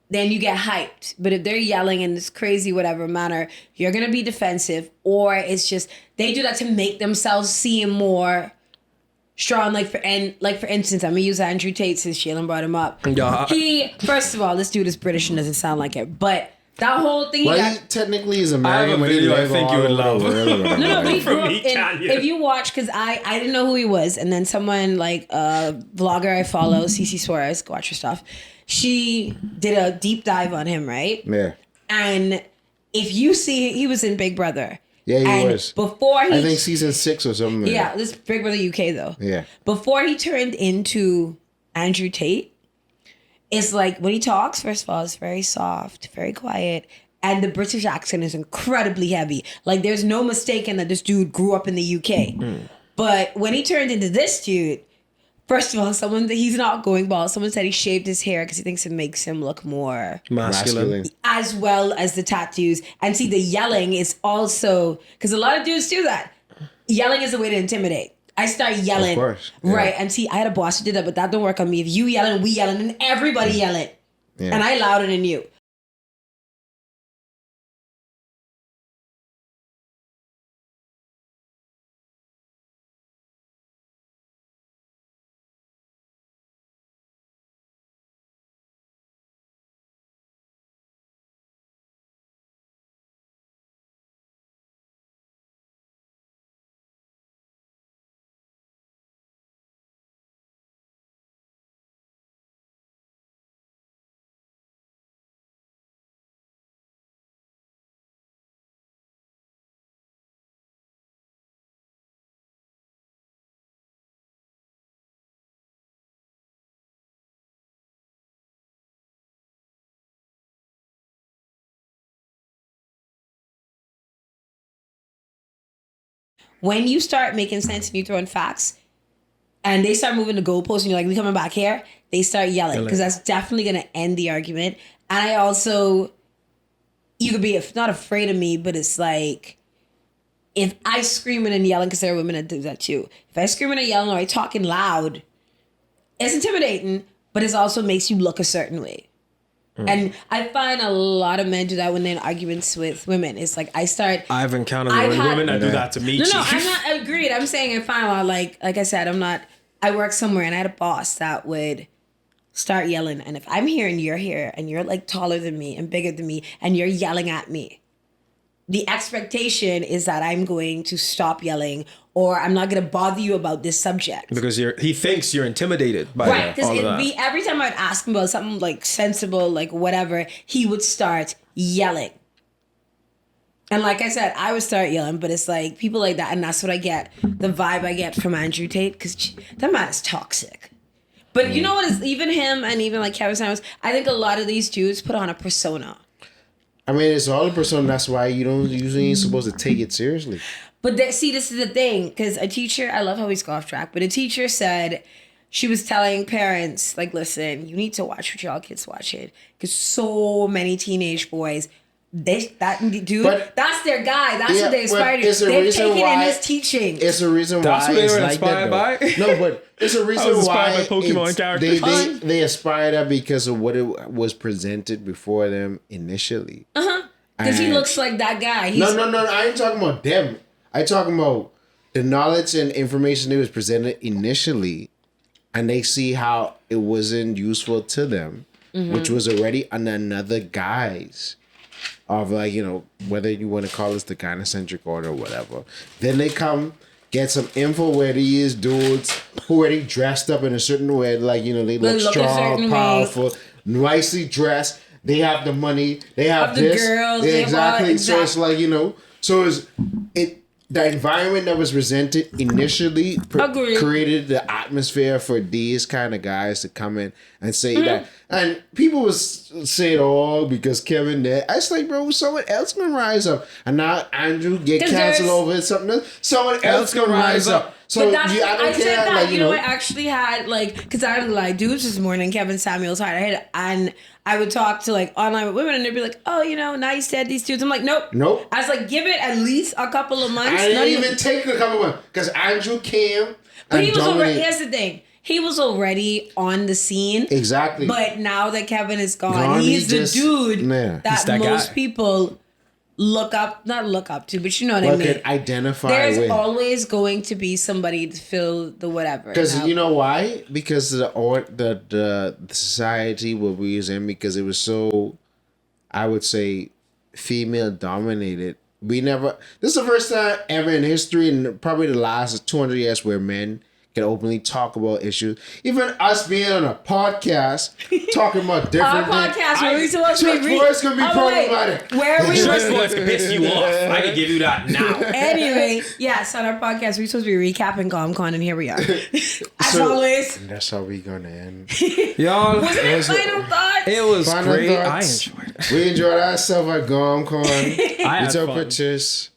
then you get hyped. But if they're yelling in this crazy whatever manner, you're gonna be defensive, or it's just they do that to make themselves seem more strong. Like for instance, I'm gonna use Andrew Tate since Shailen brought him up. Yeah. He, first of all, this dude is British and doesn't sound like it, but that whole thing. Well, he technically is American. I have a but he video I live think all you would over the love. world. No, but he grew up me, in, Tanya. if you watch, because I didn't know who he was, and then someone like a vlogger I follow, Cece Suarez, go watch her stuff. She did a deep dive on him, right? Yeah. And if you see, he was in Big Brother. Yeah, he and was. Before he, I think season 6 or something. yeah, this Big Brother UK though. Yeah. Before he turned into Andrew Tate, it's like when he talks, first of all, it's very soft, very quiet. And the British accent is incredibly heavy. Like there's no mistaking that this dude grew up in the UK. But when he turned into this dude, first of all, he's not going bald. Someone said he shaved his hair because he thinks it makes him look more Masculine. as well as the tattoos. And see, the yelling is also, because a lot of dudes do that. Yelling is a way to intimidate. I start yelling. Of course. Yeah. Right. And see, I had a boss who did that, but that don't work on me. If you yelling, we yelling, and everybody yelling. Yeah. And I louder than you. When you start making sense and you throw in facts and they start moving the goalposts and you're like, we coming back here, they start yelling because that's definitely going to end the argument. And I also, you could be not afraid of me, but it's like, if I screaming and yelling, because there are women that do that too. If I screaming and yelling or I talking loud, it's intimidating, but it also makes you look a certain way. And I find a lot of men do that when they're in arguments with women. It's like I've encountered had- women that do that to me. No, Chief. I'm not agreed. I'm saying I find a lot, like I said, I work somewhere and I had a boss that would start yelling. And if I'm here and you're here and you're like taller than me and bigger than me and you're yelling at me, the expectation is that I'm going to stop yelling or I'm not going to bother you about this subject. Because he thinks you're intimidated by Right, all of that. because every time I'd ask him about something like sensible, like whatever, he would start yelling. And like I said, I would start yelling, but it's like people like that, and that's what I get, the vibe I get from Andrew Tate, because that man is toxic. But you know what is, even him and even like Kevin Samuels, I think a lot of these dudes put on a persona. I mean, it's all a persona. That's why you don't usually ain't supposed to take it seriously. But see, this is the thing, because a teacher, I love how he's off track, but a teacher said, she was telling parents, like, listen, you need to watch what y'all kids watching, because so many teenage boys, that's their guy. That's what they aspire to. They've taken in his teaching. It's a reason That's why what they it's were like inspired that. by? No, but it's a reason I was inspired why by Pokemon it's- characters. They aspire that because of what it was presented before them initially. Because he looks like that guy. No. I ain't talking about them. I talking about the knowledge and information that was presented initially, and they see how it wasn't useful to them, which was already on another guise of, like, you know, whether you want to call this the gynocentric order or whatever. Then they come get some info where these dudes who already dressed up in a certain way, like, you know, they look look a certain strong, way. powerful, nicely dressed. They have the money. They have the this. girls, Yeah, they have all- exactly. So it's like, you know, the environment that was presented initially Agreed. created the atmosphere for these kind of guys to come in and say that. And people was saying, oh, because Kevin there. I was like, bro, someone else gonna rise up. And now Andrew get 'Cause canceled there's- over something else. Someone else gonna rise up. So But that's I said that. like, you know, I actually had like, because I had like dudes this morning, Kevin Samuels hired, and I would talk to like online with women, and they'd be like, "Oh, you know, nice to have these dudes." I'm like, "Nope." I was like, "Give it at least a couple of months." I didn't even take a couple of months because Andrew came. But he was already. Here's the thing. He was already on the scene. Exactly. But now that Kevin is gone, he's the dude that most people not look up to, but you know what I mean. Can identify There's with. always going to be somebody to fill the whatever. Because you know why? Because the society what we was in, because it was so, I would say, female dominated. We never. This is the first time ever in history, and probably the last 200 years, where men can openly talk about issues. Even us being on a podcast, talking about different our things. podcast, where we supposed to be Church boys can be problematic. Where are we? Church boys can piss you off. I can give you that now. Anyway, yes, on our podcast, we're supposed to be recapping Gom Con, and here we are. As always. And that's how we gonna end. Y'all, Wasn't it final thoughts? it was Final great. thoughts. I enjoyed it. We enjoyed ourselves at Gom Con. I We had took fun. pictures.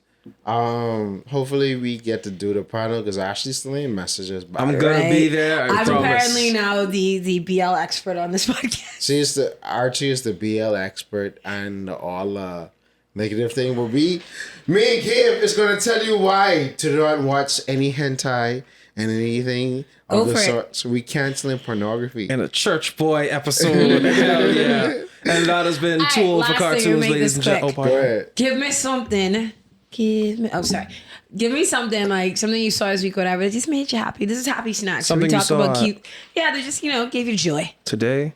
Hopefully we get to do the panel because Ashley still ain't messages. I'm gonna be there. I I'm promise. apparently now the BL expert on this podcast. Archie is the BL expert and all negative thing will be me and Gabe is gonna tell you why to not watch any hentai and anything Go of the for it. sort. So we canceling pornography. In a church boy episode. Hell yeah. And that has been All right, Tool for last thing, Cartoons, we'll make ladies this and gentlemen. quick. Go ahead. Give me something. Give me something like something you saw this week, whatever. That just made you happy. This is happy snacks. Something we you talk saw about cute. Yeah, they just gave you joy. Today.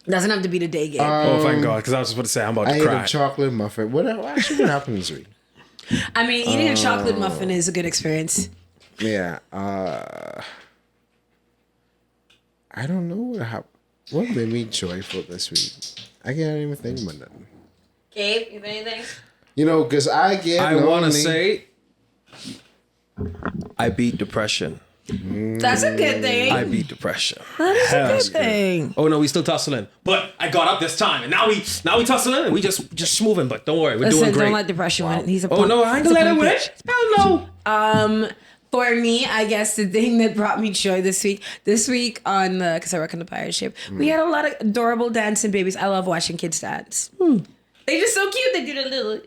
Doesn't have to be the day game. Oh, thank God, because I was just about to say I'm about I to ate cry. a chocolate muffin. What happened this week? I mean, eating a chocolate muffin is a good experience. Yeah. I don't know what made me joyful this week. I can't even think about nothing. Gabe, you have anything? You know, because I get I want lonely. to say I beat depression. That's a good thing. I beat depression. That is a good thing. Oh no, we still tussling. But I got up this time, and now we tussling, and we just moving. But don't worry, we're doing great. Don't let depression win. He's a Oh no, I ain't gonna let it win. Hell no. For me, I guess the thing that brought me joy this week on the, because I work on the pirate ship, we had a lot of adorable dancing babies. I love watching kids dance. They just so cute. They do the little,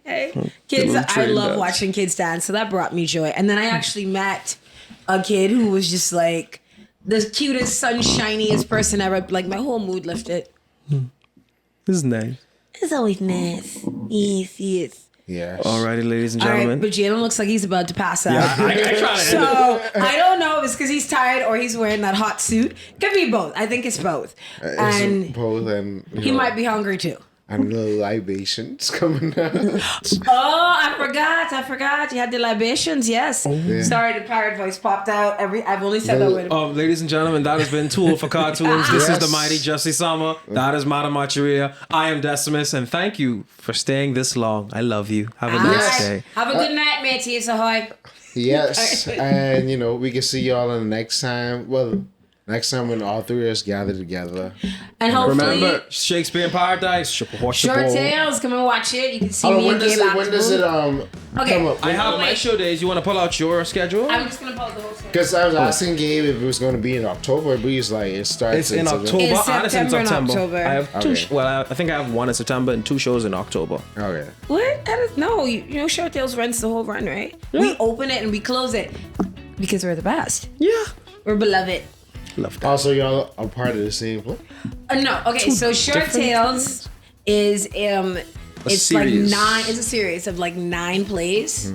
hey. Kids, I love dance. watching kids dance. So that brought me joy. And then I actually met a kid who was just like the cutest, sunshiniest person ever. Like my whole mood lifted. This is nice. It's always nice. Yes. Yes. Alrighty, ladies and All gentlemen. right, but Jalen looks like he's about to pass out. I try to end it. So I don't know if it's because he's tired or he's wearing that hot suit. Could be both. I think it's both. And Both and he might be hungry too. and the libations coming out. Oh, I forgot. You had the libations. Yes. Yeah. Sorry, the pirate voice popped out. I've only said that with. Ladies and gentlemen, that has been Tool for Cartoons. This is Yes. the mighty Jesse Summer. That is Madam Machiria. I am Decimus, and thank you for staying this long. I love you. Have a nice day. Have a good night, mateys. Ahoy. Yes, and we can see y'all on the next time. Well, next time when all three of us gather together. And hopefully, Remember, Shakespeare in Paradise. Short Tales. Come and watch it. You can see Oh, me and Gabe when does it Okay. come up? I have my wait. show days. You want to pull out your schedule? I'm just gonna pause the whole thing. Because I was asking Gabe if it was going to be in October, but he's like, it starts It's in October. In Honestly, in September and September. October. I have two. Okay. I think I have one in September and 2 shows in October. Okay. What? No, you know Short Tales runs the whole run, right? We open it and we close it because we're the best. Yeah. We're beloved. Love that. Also, y'all are part of the same play? No, okay. So Short different Tales is it's like series. 9. It's a series of like 9 plays.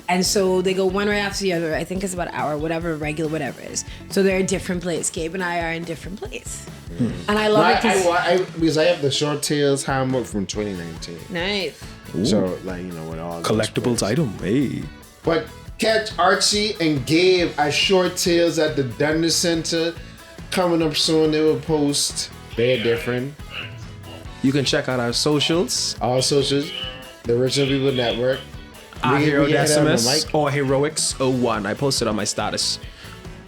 And so they go one right after the other. I think it's about an hour, whatever, regular, whatever it is. So they're in different plays. Gabe and I are in different plays. And I love it Because I have the Short Tales handbook from 2019. nice. So, with all those Collectibles plays. item. Hey. But catch Archie and Gabe at Short Tales at the Dundas Center. Coming up soon, they will post. They're different. You can check out our socials. All socials, the Original People Network. Hero We had it on the Decimus mic. or Heroics01. I posted on my status.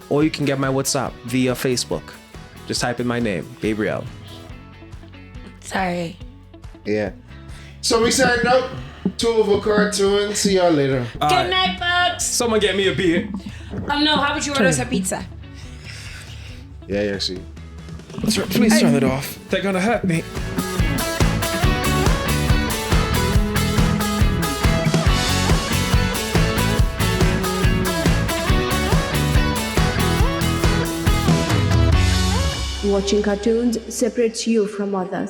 Or you can get my WhatsApp via Facebook. Just type in my name, Gabriel. Sorry. Yeah. So we signed up. Two of a cartoon. See y'all later. Good night, folks. Someone get me a beer. No, how about you order us a pizza? Yeah, see. Please turn it off. They're gonna hurt me. Watching cartoons separates you from others.